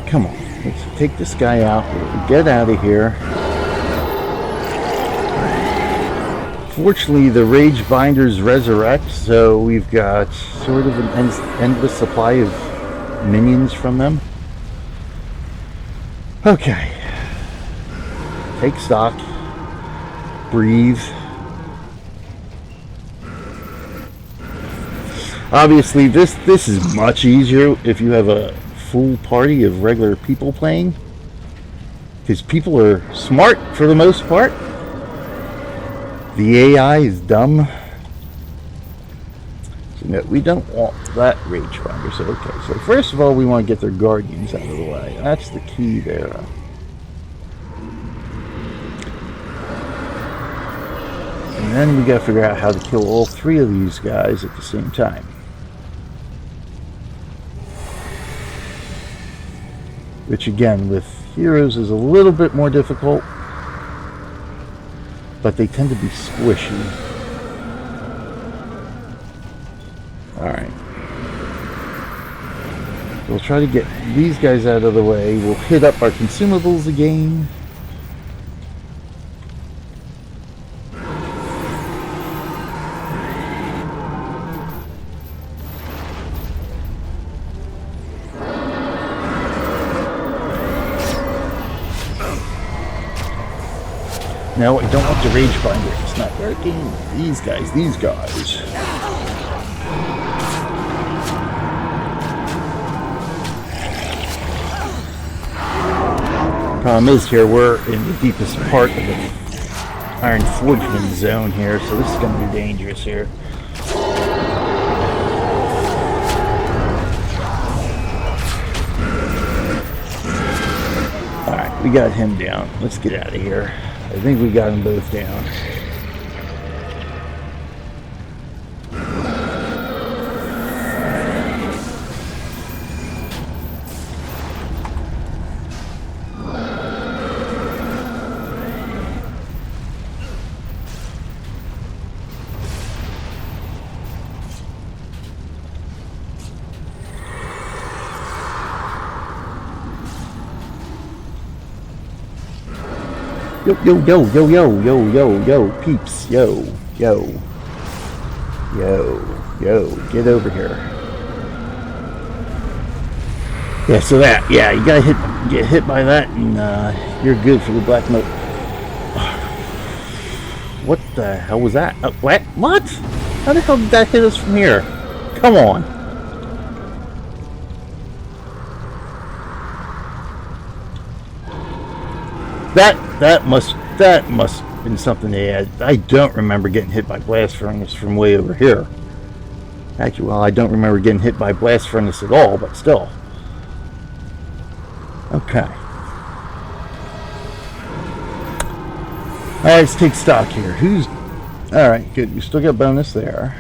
Come on. Let's take this guy out. Get out of here. Fortunately, the Rage Binders resurrect, so we've got sort of an endless supply of minions from them. Okay. Take stock. Breathe. Obviously, this is much easier if you have a full party of regular people playing, because people are smart for the most part. The AI is dumb. So no, we don't want that Rage Binder. So okay, so first of all, we want to get their guardians out of the way. That's the key there. And then we got to figure out how to kill all 3 of these guys at the same time. Which again, with heroes is a little bit more difficult, but they tend to be squishy. Alright. We'll try to get these guys out of the way. We'll hit up our consumables again. No, I don't want the rage binder. It's not working. These guys. Problem is here, we're in the deepest part of the Iron Forgeman zone here, so this is going to be dangerous here. Alright, we got him down. Let's get out of here. I think we got them both down. Yo, peeps, yo, get over here. Yeah, so that, yeah, you gotta get hit by that, and you're good for the black note. What the hell was that? What? How the hell did that hit us from here? Come on. That must have been something they had. I don't remember getting hit by blast furnace from way over here. Actually, well, I don't remember getting hit by blast furnace at all, but still. Okay. Alright, let's take stock here. Alright, good. We still got bonus there.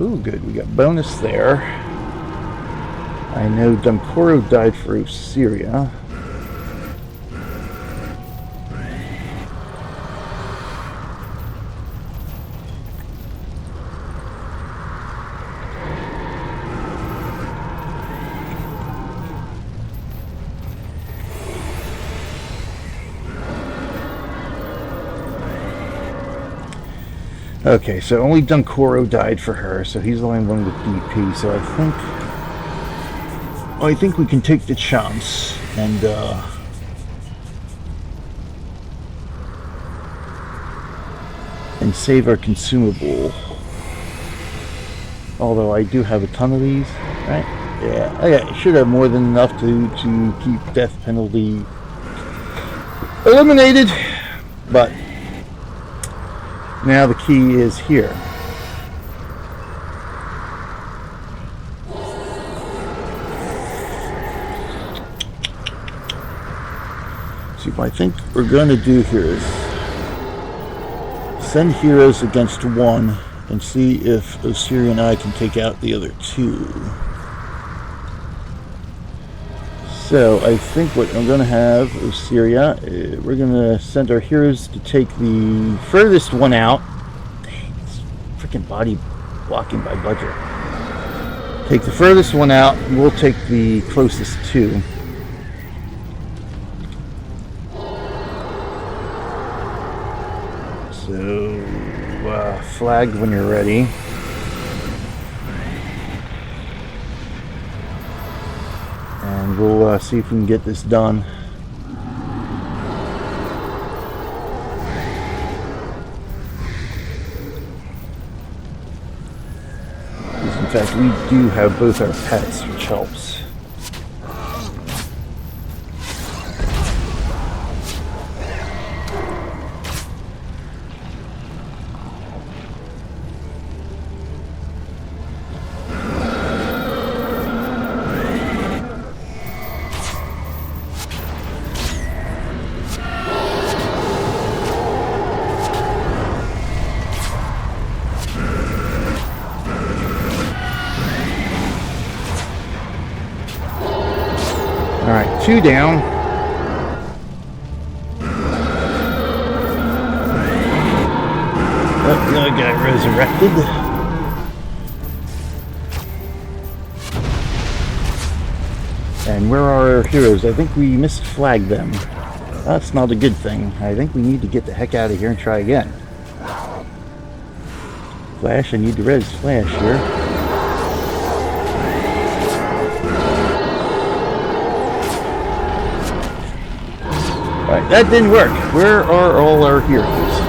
Ooh, good. We got bonus there. I know Dunkoro died for Osiria. Okay, so only Dunkoro died for her, so he's the only one with DP, so I think we can take the chance and save our consumable. Although I do have a ton of these, right? Yeah, I should have more than enough to keep death penalty eliminated, but now the key is here. See, what I think we're going to do here is send heroes against one and see if Osiria and I can take out the other two. So I think what I'm going to have, Osiria, we're going to send our heroes to take the furthest one out. Dang, this freaking body blocking by budget. Take the furthest one out, and we'll take the closest two. So, flag when you're ready. And we'll see if we can get this done. In fact, we do have both our pets, which helps. Alright, two down. Oh, another guy resurrected. And where are our heroes? I think we misflagged them. That's not a good thing. I think we need to get the heck out of here and try again. Flash, I need to res Flash here. Alright, that didn't work. Where are all our heroes?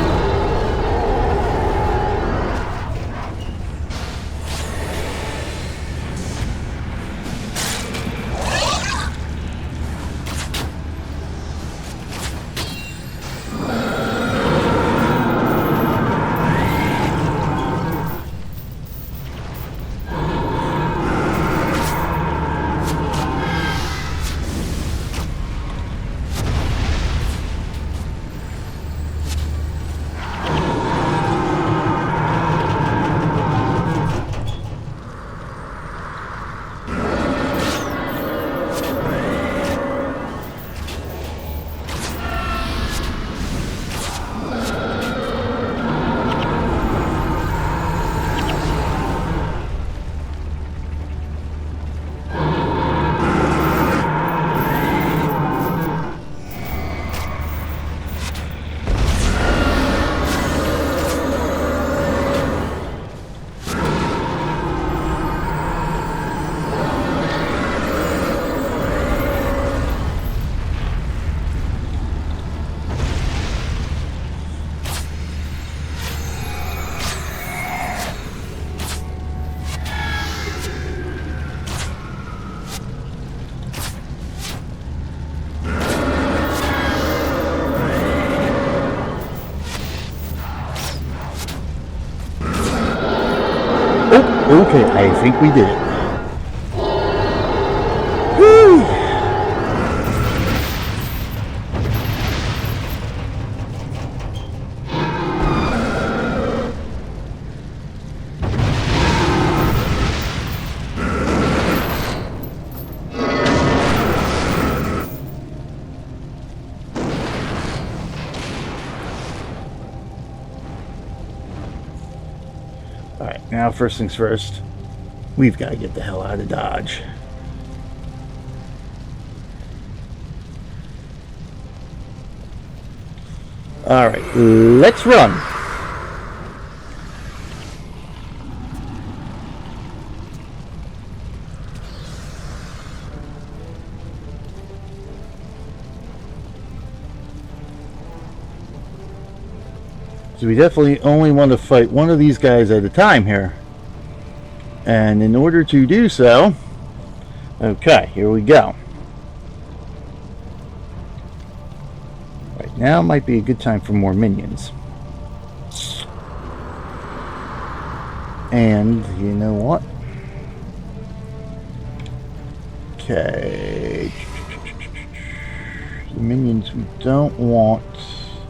Okay, I think we did it. Whew. Alright, now first things first, we've got to get the hell out of Dodge. Alright, let's run. So we definitely only want to fight one of these guys at a time here. And in order to do so, okay, here we go. Right now might be a good time for more minions. And you know what? Okay. The minions we don't want.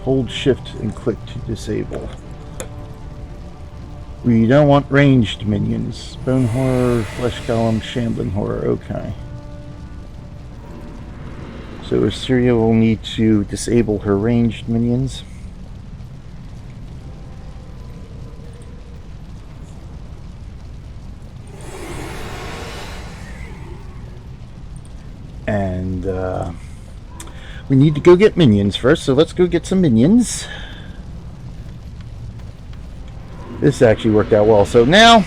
Hold shift and click to disable. We don't want ranged minions. Bone Horror, Flesh Golem, Shambling Horror. Okay. So Osiria will need to disable her ranged minions. And we need to go get minions first, so let's go get some minions. This actually worked out well. So now,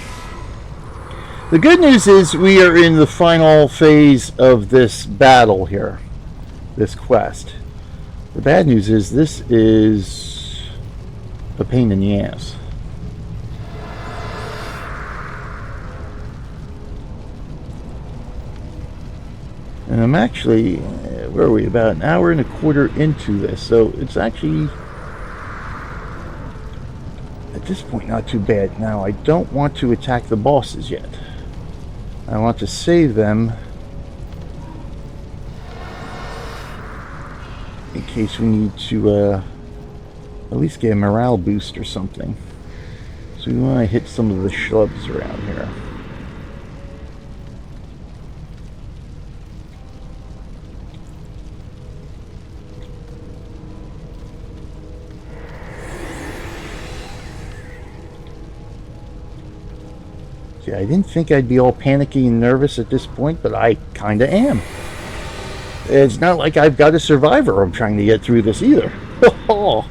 the good news is we are in the final phase of this battle here, this quest. The bad news is this is a pain in the ass. And I'm actually, where are we, about an hour and a quarter into this, so it's actually, at this point, not too bad. Now, I don't want to attack the bosses yet. I want to save them in case we need to at least get a morale boost or something. So we want to hit some of the shrubs around here. See, I didn't think I'd be all panicky and nervous at this point, but I kinda am. It's not like I've got a survivor I'm trying to get through this either. Alright.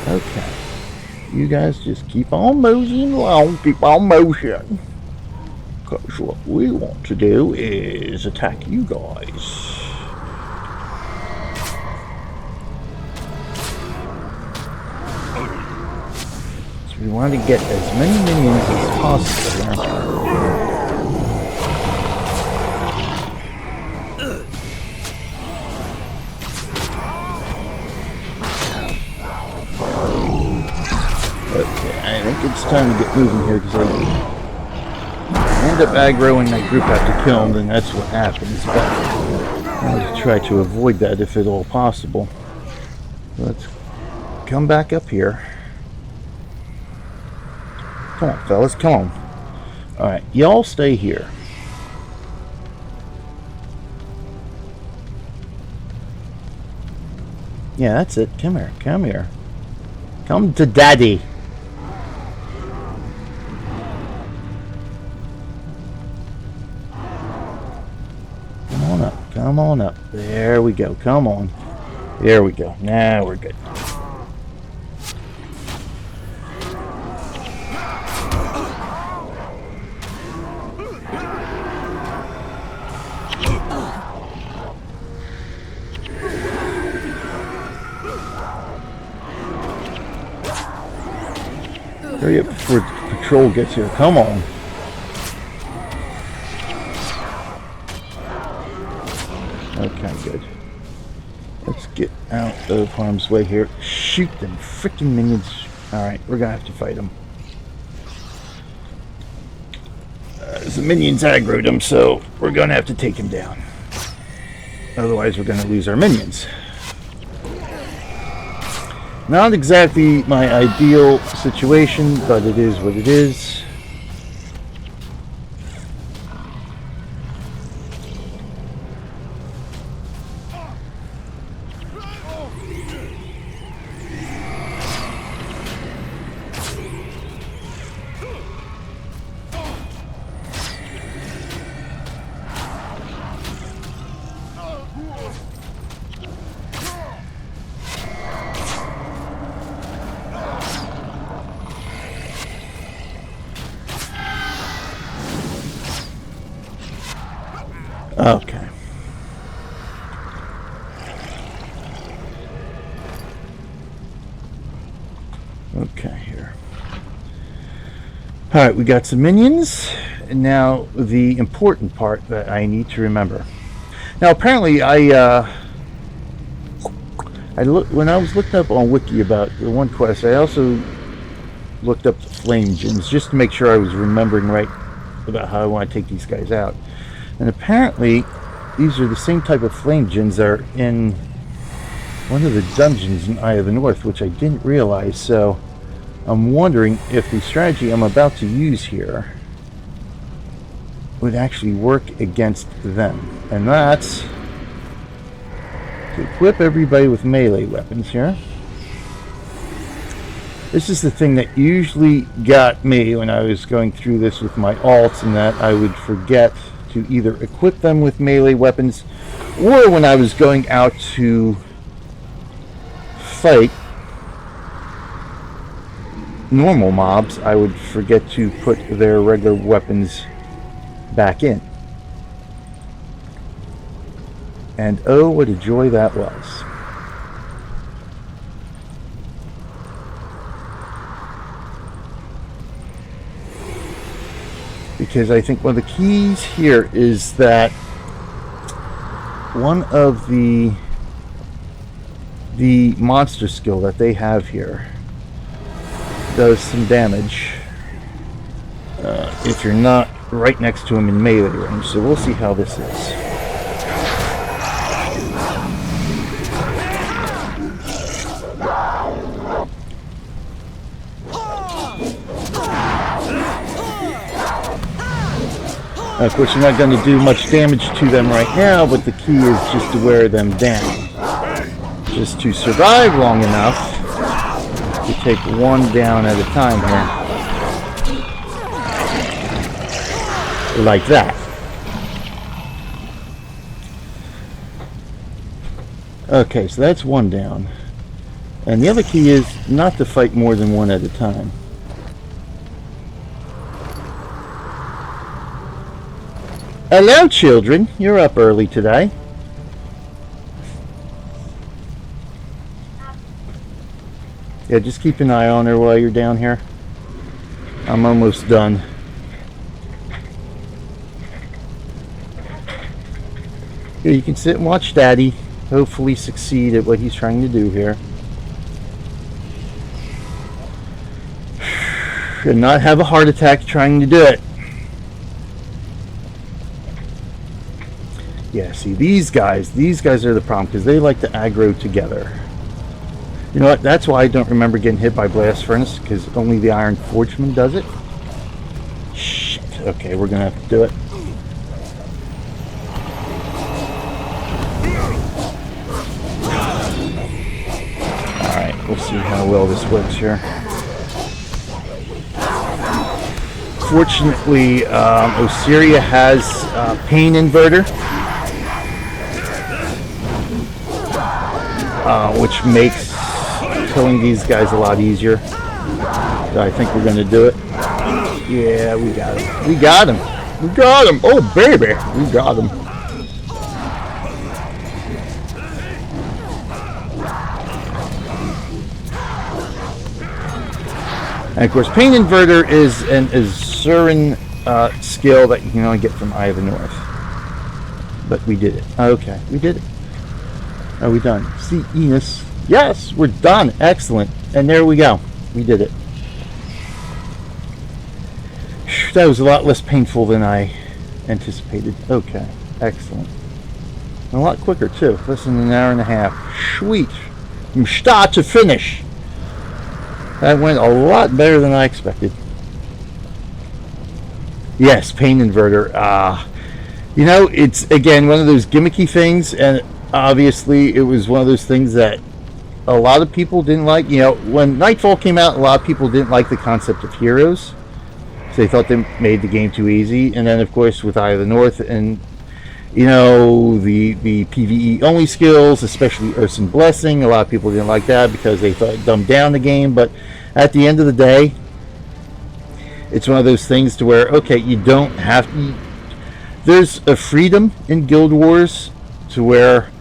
Okay. You guys just keep on moseying along, keep on motion. Because what we want to do is attack you guys. We want to get as many minions as possible here. Okay, I think it's time to get moving here because I end up aggroing that group have to kill them, then that's what happens. But I want to try to avoid that if at all possible. Let's come back up here. Come on, fellas, come on. Alright, y'all stay here. Yeah, that's it. Come here, come here. Come to daddy. Come on up, come on up. There we go, come on. There we go, now we're good. Hurry up before the patrol gets here. Come on. Okay, good. Let's get out of harm's way here. Shoot them freaking minions. Alright, we're gonna have to fight them. The minions aggroed them, so we're gonna have to take them down. Otherwise, we're gonna lose our minions. Not exactly my ideal situation, but it is what it is. Okay. Okay, here. Alright, we got some minions. And now the important part that I need to remember. Now apparently when I was looking up on Wiki about the one quest, I also looked up the flame gens just to make sure I was remembering right about how I want to take these guys out. And apparently, these are the same type of flame gens that are in one of the dungeons in Eye of the North, which I didn't realize. So, I'm wondering if the strategy I'm about to use here would actually work against them. And that's to equip everybody with melee weapons here. This is the thing that usually got me when I was going through this with my alts, and that I would forget to either equip them with melee weapons, or when I was going out to fight normal mobs, I would forget to put their regular weapons back in. And oh, what a joy that was. Because I think one of the keys here is that one of the monster skill that they have here does some damage if you're not right next to him in melee range. So we'll see how this is. Of course, you're not going to do much damage to them right now, but the key is just to wear them down. Just to survive long enough to take one down at a time here. Like that. Okay, so that's one down. And the other key is not to fight more than one at a time. Hello, children. You're up early today. Yeah, just keep an eye on her while you're down here. I'm almost done. Here, you can sit and watch Daddy hopefully succeed at what he's trying to do here. And not have a heart attack trying to do it. Yeah, see, these guys are the problem, because they like to aggro together. You know what? That's why I don't remember getting hit by Blast Furnace, because only the Iron Forgeman does it. Shit. Okay, we're going to have to do it. Alright, we'll see how well this works here. Fortunately, Osiria has Pain Inverter, which makes killing these guys a lot easier. So I think we're going to do it. Yeah, we got him. We got him. We got him. Oh, baby. We got him. And of course, Pain Inverter is an Azuran skill that you can only get from Eye of the North. But we did it. Okay, we did it. Are we done? See, Enos. Yes, we're done. Excellent. And there we go. We did it. That was a lot less painful than I anticipated. Okay, excellent. And a lot quicker, too. Less than an hour and a half. Sweet. From start to finish. That went a lot better than I expected. Yes, Pain Inverter. You know, it's, again, one of those gimmicky things, and obviously it was one of those things that a lot of people didn't like. You know, when Nightfall came out, a lot of people didn't like the concept of heroes. So they thought they made the game too easy. And then, of course, with Eye of the North and, you know, the PvE only skills, especially Urson Blessing, a lot of people didn't like that because they thought it dumbed down the game. But at the end of the day, it's one of those things to where, okay, you don't have to. There's a freedom in Guild Wars to where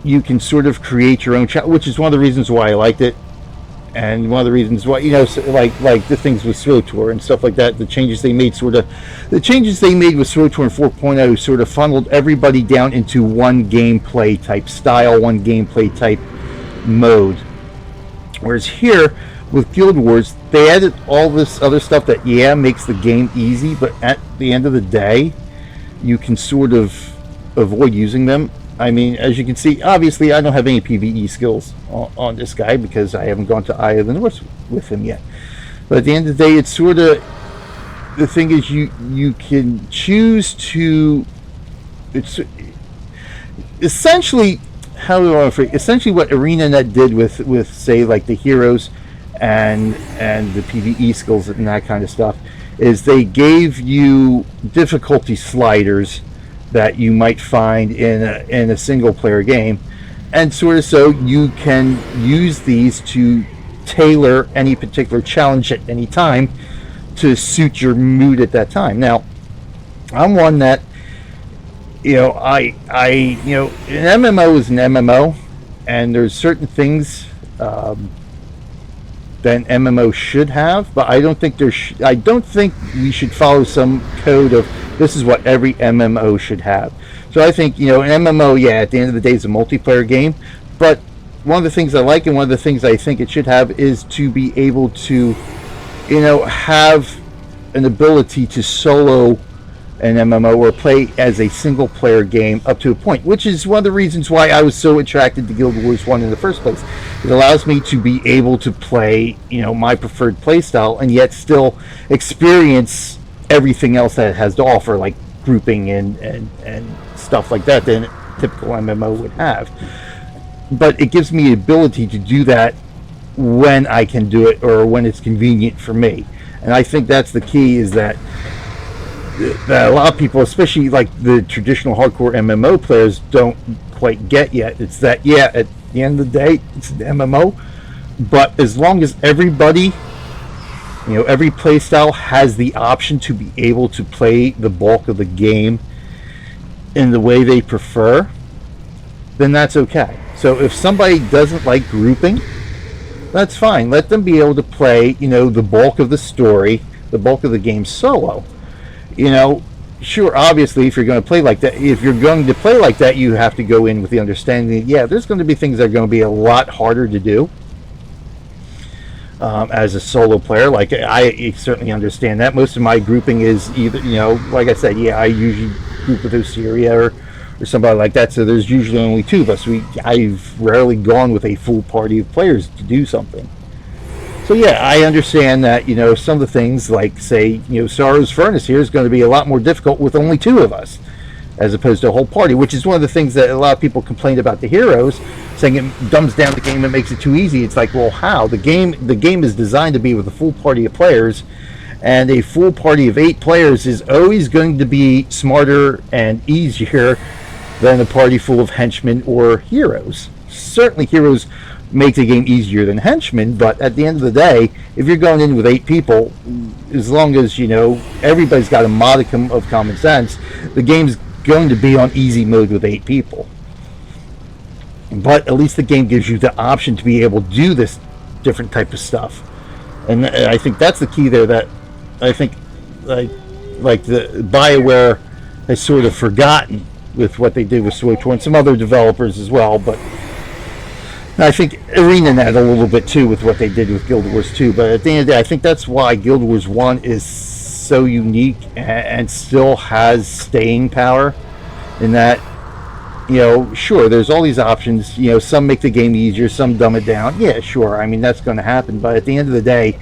you can sort of create your own challenge, which is one of the reasons why I liked it. And one of the reasons why, you know, like the things with SWTOR and stuff like that, the changes they made with SWTOR and 4.0 sort of funneled everybody down into one gameplay type style, one gameplay type mode. Whereas here with Guild Wars, they added all this other stuff that, yeah, makes the game easy, but at the end of the day, you can sort of avoid using them. I mean, as you can see, obviously I don't have any PvE skills on this guy because I haven't gone to Eye of the North with him yet. But at the end of the day, it's sort of, the thing is you can choose to, it's essentially, how do I want to phrase, essentially what ArenaNet did with say like the heroes and the PvE skills and that kind of stuff, is they gave you difficulty sliders that you might find in a single player game, and sort of so you can use these to tailor any particular challenge at any time to suit your mood at that time. Now, I'm one that, you know, I you know, an MMO is an MMO, and there's certain things that an MMO should have, but I don't think I don't think we should follow some code of this is what every MMO should have. So I think, you know, an MMO, yeah, at the end of the day, is a multiplayer game, but one of the things I like and one of the things I think it should have is to be able to, you know, have an ability to solo an MMO or play as a single player game up to a point, which is one of the reasons why I was so attracted to Guild Wars 1 in the first place. It allows me to be able to play, you know, my preferred playstyle and yet still experience everything else that it has to offer, like grouping and stuff like that a typical MMO would have. But it gives me the ability to do that when I can do it or when it's convenient for me. And I think that's the key, is that a lot of people, especially like the traditional hardcore MMO players, don't quite get yet. It's that, yeah, at the end of the day, it's an MMO, but as long as everybody, you know, every playstyle has the option to be able to play the bulk of the game in the way they prefer, then that's okay. So if somebody doesn't like grouping, That's fine. Let them be able to play, the bulk of the story, the bulk of the game solo. You know, sure, obviously, if you're going to play like that, you have to go in with the understanding that, yeah, there's going to be things that are going to be a lot harder to do as a solo player. Like, I certainly understand that. Most of my grouping is either, like I said, yeah, I usually group with Osiria or somebody like that, so there's usually only two of us. I've rarely gone with a full party of players to do something. So yeah, I understand that, some of the things like, say, Sorrow's Furnace here is going to be a lot more difficult with only two of us, as opposed to a whole party, which is one of the things that a lot of people complain about the heroes, saying it dumbs down the game and makes it too easy. It's like, well, how? The game is designed to be with a full party of players, and a full party of 8 players is always going to be smarter and easier than a party full of henchmen or heroes. Certainly heroes make the game easier than henchmen, but at the end of the day, if you're going in with 8 people, as long as everybody's got a modicum of common sense, the game's going to be on easy mode with 8 people. But at least the game gives you the option to be able to do this different type of stuff, and I think that's the key there. That I think like the BioWare has sort of forgotten with what they did with SWTOR and some other developers as well, but I think Arena Net a little bit too with what they did with Guild Wars 2. But at the end of the day, I think that's why Guild Wars 1 is so unique and still has staying power, in that, sure, there's all these options. Some make the game easier, some dumb it down. Yeah, sure, I mean, that's going to happen. But at the end of the day,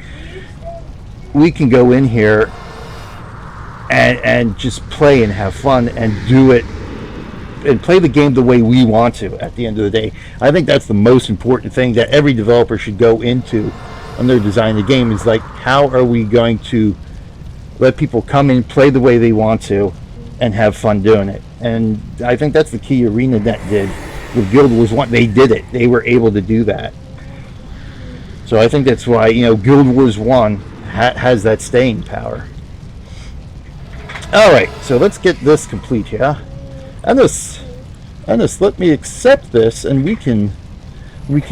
we can go in here and just play and have fun and do it and play the game the way we want to at the end of the day. I think that's the most important thing that every developer should go into when they're designing the game, is like, how are we going to let people come in, play the way they want to, and have fun doing it. And I think that's the key ArenaNet did with Guild Wars 1. They did it. They were able to do that. So I think that's why, Guild Wars 1 has that staying power. Alright, so let's get this complete here. And this, let me accept this, and we can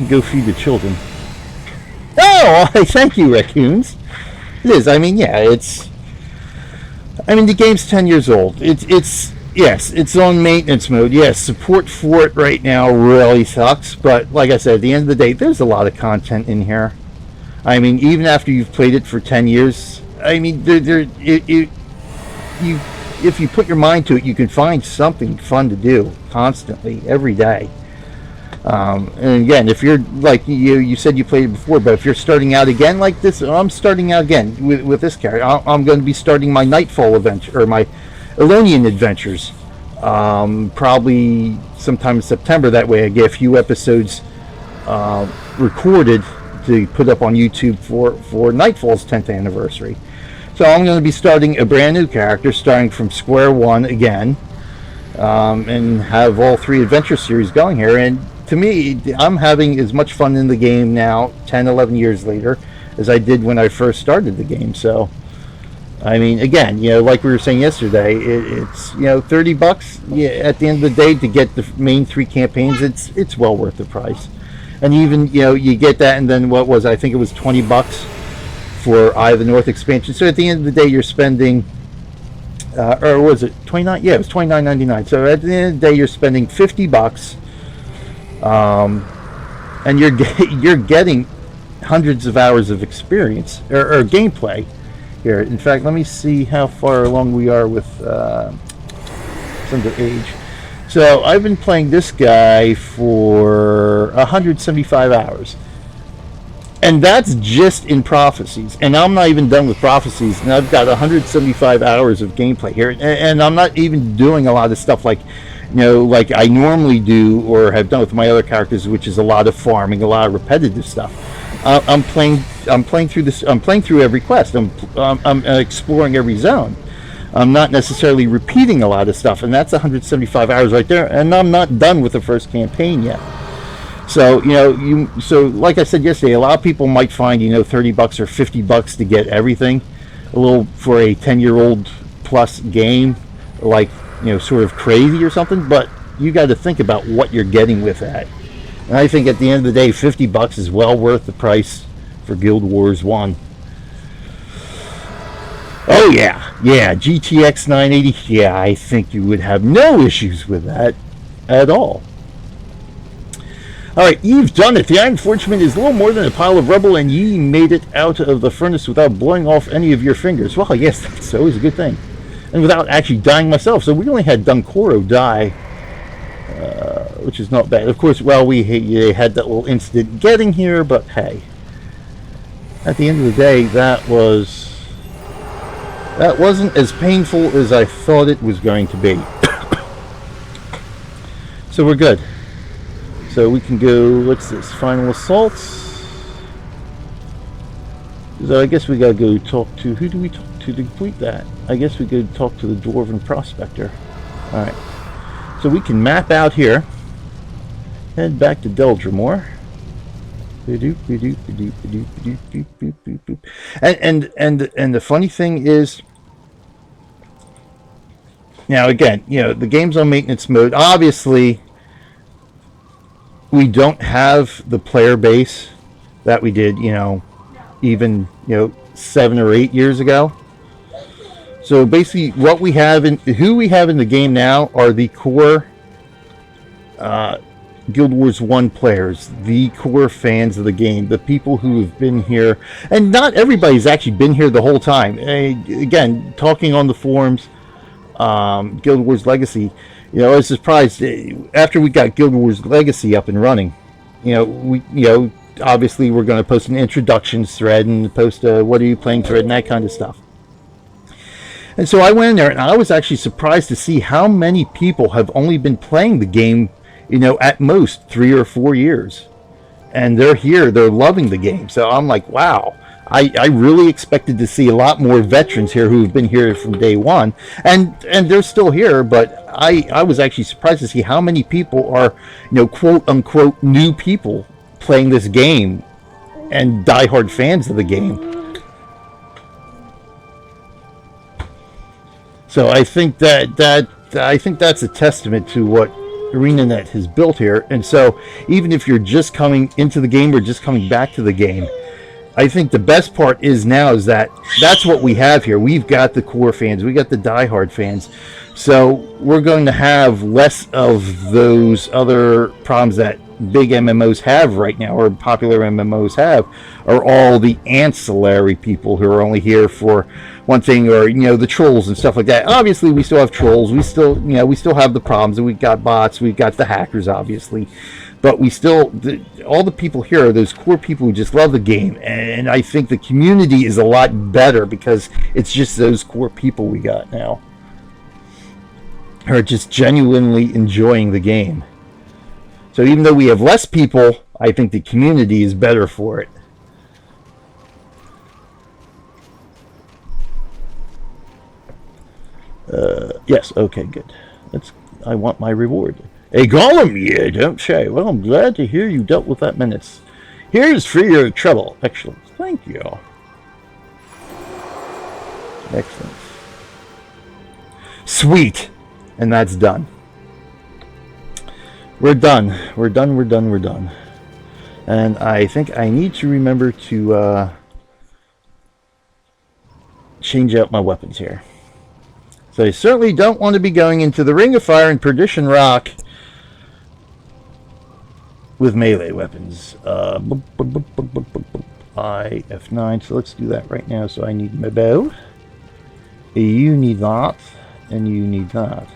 go feed the children. Oh, thank you, Reckoonz. It is. I mean, yeah, the game's 10 years old. Yes, it's on maintenance mode. Yes, support for it right now really sucks. But like I said, at the end of the day, there's a lot of content in here. I mean, even after you've played it for 10 years, I mean, if you put your mind to it, you can find something fun to do constantly, every day. And again, if you're like you said you played it before, but if you're starting out again like this, I'm starting out again with this character. I'm going to be starting my Nightfall adventure, or my Elonian adventures, probably sometime in September. That way I get a few episodes recorded to put up on YouTube for Nightfall's 10th anniversary. So I'm going to be starting a brand new character, starting from square one again, and have all 3 adventure series going here. And to me, I'm having as much fun in the game now, 10, 11 years later, as I did when I first started the game. So, I mean, again, like we were saying yesterday, it's $30. Yeah, at the end of the day, to get the main 3 campaigns, it's well worth the price. And even you get that, and then I think it was $20 for Eye of the North expansion. So at the end of the day, you're spending, or was it $29? Yeah, it was $29.99. So at the end of the day, you're spending $50, and you're getting hundreds of hours of experience or gameplay here. In fact, let me see how far along we are with Underage. So I've been playing this guy for 175 hours. And that's just in Prophecies. And I'm not even done with Prophecies. And I've got 175 hours of gameplay here. And I'm not even doing a lot of stuff like I normally do or have done with my other characters, which is a lot of farming, a lot of repetitive stuff. I'm playing through this. I'm playing through every quest. I'm exploring every zone. I'm not necessarily repeating a lot of stuff. And that's 175 hours right there. And I'm not done with the first campaign yet. So so like I said yesterday, a lot of people might find $30 or $50 to get everything, a little for a 10-year-old plus game, like sort of crazy or something. But you got to think about what you're getting with that. And I think at the end of the day, $50 is well worth the price for Guild Wars 1. Oh yeah, GTX 980. Yeah, I think you would have no issues with that at all. Alright, you've done it. The Iron Forgeman is little more than a pile of rubble, and ye made it out of the furnace without blowing off any of your fingers. Well, yes, that's always a good thing. And without actually dying myself. So we only had Dunkoro die, which is not bad. Of course, well, we had that little incident getting here, but hey. At the end of the day, that wasn't as painful as I thought it was going to be. So we're good. So we can go, what's this, final assaults? So I guess we gotta go talk to, who do we talk to complete that? I guess we go talk to the Dwarven Prospector. Alright. So we can map out here. Head back to Deldrimore. And the funny thing is, now again, the game's on maintenance mode. Obviously, we don't have the player base that we did, even 7 or 8 years ago. So basically, who we have in the game now are the core Guild Wars 1 players, the core fans of the game, the people who have been here, and not everybody's actually been here the whole time. Again, talking on the forums, Guild Wars Legacy, I was surprised after we got Guild Wars Legacy up and running. Obviously we're going to post an introductions thread and post a what are you playing thread and that kind of stuff. And so I went in there and I was actually surprised to see how many people have only been playing the game, at most 3 or 4 years. And they're here, they're loving the game. So I'm like, wow. I really expected to see a lot more veterans here who have been here from day one, and they're still here. But I was actually surprised to see how many people are, quote unquote new people playing this game and diehard fans of the game. So I think that's a testament to what ArenaNet has built here. And so even if you're just coming into the game or just coming back to the game, I think the best part is that's what we have here. We've got the core fans, we got the diehard fans. So we're going to have less of those other problems that big MMOs have right now, or popular MMOs have, are all the ancillary people who are only here for one thing, or the trolls and stuff like that. Obviously we still have trolls, we still have the problems, and we've got bots, we've got the hackers, obviously. But we still, all the people here are those core people who just love the game. And I think the community is a lot better because it's just those core people we got now who are just genuinely enjoying the game. So even though we have less people, I think the community is better for it. Yes, okay, good. I want my reward. A golem, you don't say. Well, I'm glad to hear you dealt with that menace. Here's for your trouble. Excellent. Thank you. Excellent. Sweet. And that's done. We're done. We're done. And I think I need to remember to change out my weapons here. So I certainly don't want to be going into the Ring of Fire and Perdition Rock with melee weapons. F9, so let's do that right now. So I need my bow. You need that, and you need that.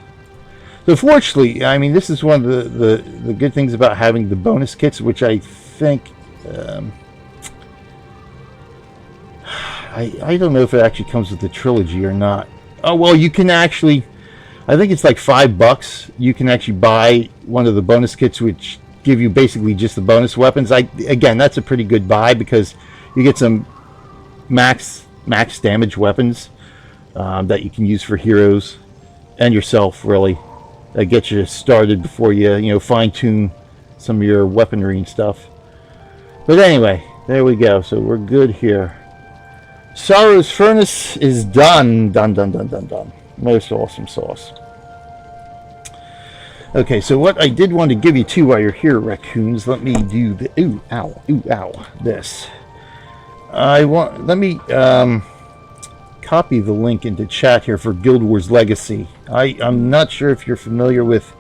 So fortunately, I mean, this is one of the good things about having the bonus kits, which I think, I don't know if it actually comes with the trilogy or not. Oh, well, you can actually, I think it's like $5. You can actually buy one of the bonus kits, which give you basically just the bonus weapons. Again, that's a pretty good buy because you get some max damage weapons that you can use for heroes and yourself, really. That gets you started before you fine-tune some of your weaponry and stuff. But anyway, there we go. So we're good here. Sorrow's Furnace is done. Done. Most awesome sauce. Okay, so what I did want to give you too while you're here, Reckoonz, let me do the ooh ow this. Let me copy the link into chat here for Guild Wars Legacy. I'm not sure if you're familiar with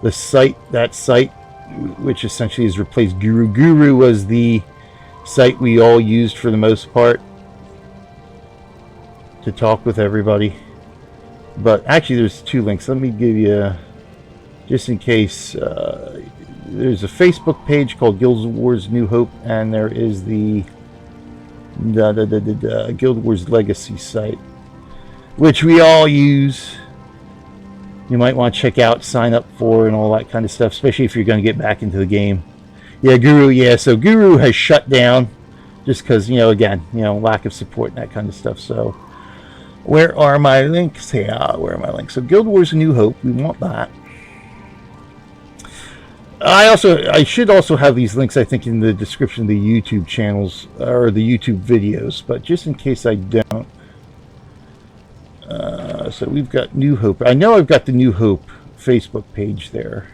the site, which essentially has replaced Guru. Guru was the site we all used for the most part to talk with everybody. But actually there's two links. Let me give you, just in case, there's a Facebook page called Guild Wars New Hope, and there is the Guild Wars Legacy site, which we all use. You might want to check out, sign up for, and all that kind of stuff, especially if you're going to get back into the game. Yeah, Guru, yeah, so Guru has shut down just because, again, lack of support and that kind of stuff. So where are my links? Where are my links? So Guild Wars New Hope, we want that. I should also have these links, I think, in the description of the YouTube channels or the YouTube videos, but just in case I don't. So we've got New Hope. I know I've got the New Hope Facebook page there.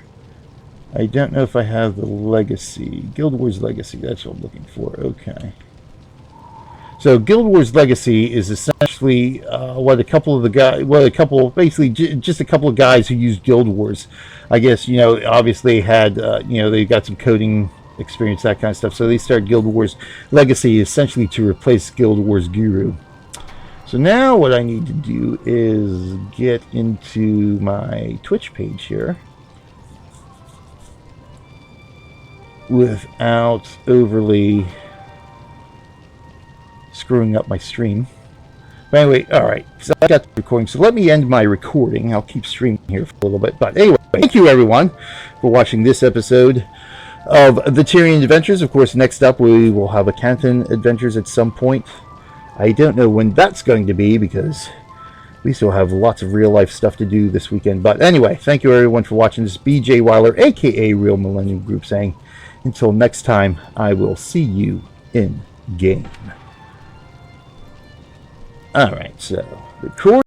I don't know if I have the Legacy. Guild Wars Legacy, that's what I'm looking for. Okay. So Guild Wars Legacy is essentially basically just a couple of guys who use Guild Wars. I guess, obviously had, they got some coding experience, that kind of stuff. So they started Guild Wars Legacy essentially to replace Guild Wars Guru. So now what I need to do is get into my Twitch page here without overly screwing up my stream. But anyway, alright, so I got the recording. So let me end my recording. I'll keep streaming here for a little bit. But anyway, thank you everyone for watching this episode of the Tyrian Adventures. Of course, next up we will have a Canton Adventures at some point. I don't know when that's going to be because we still have lots of real life stuff to do this weekend. But anyway, thank you everyone for watching. This is BJ Weiler, aka Real Millennium Group, saying until next time, I will see you in game. Alright, so record.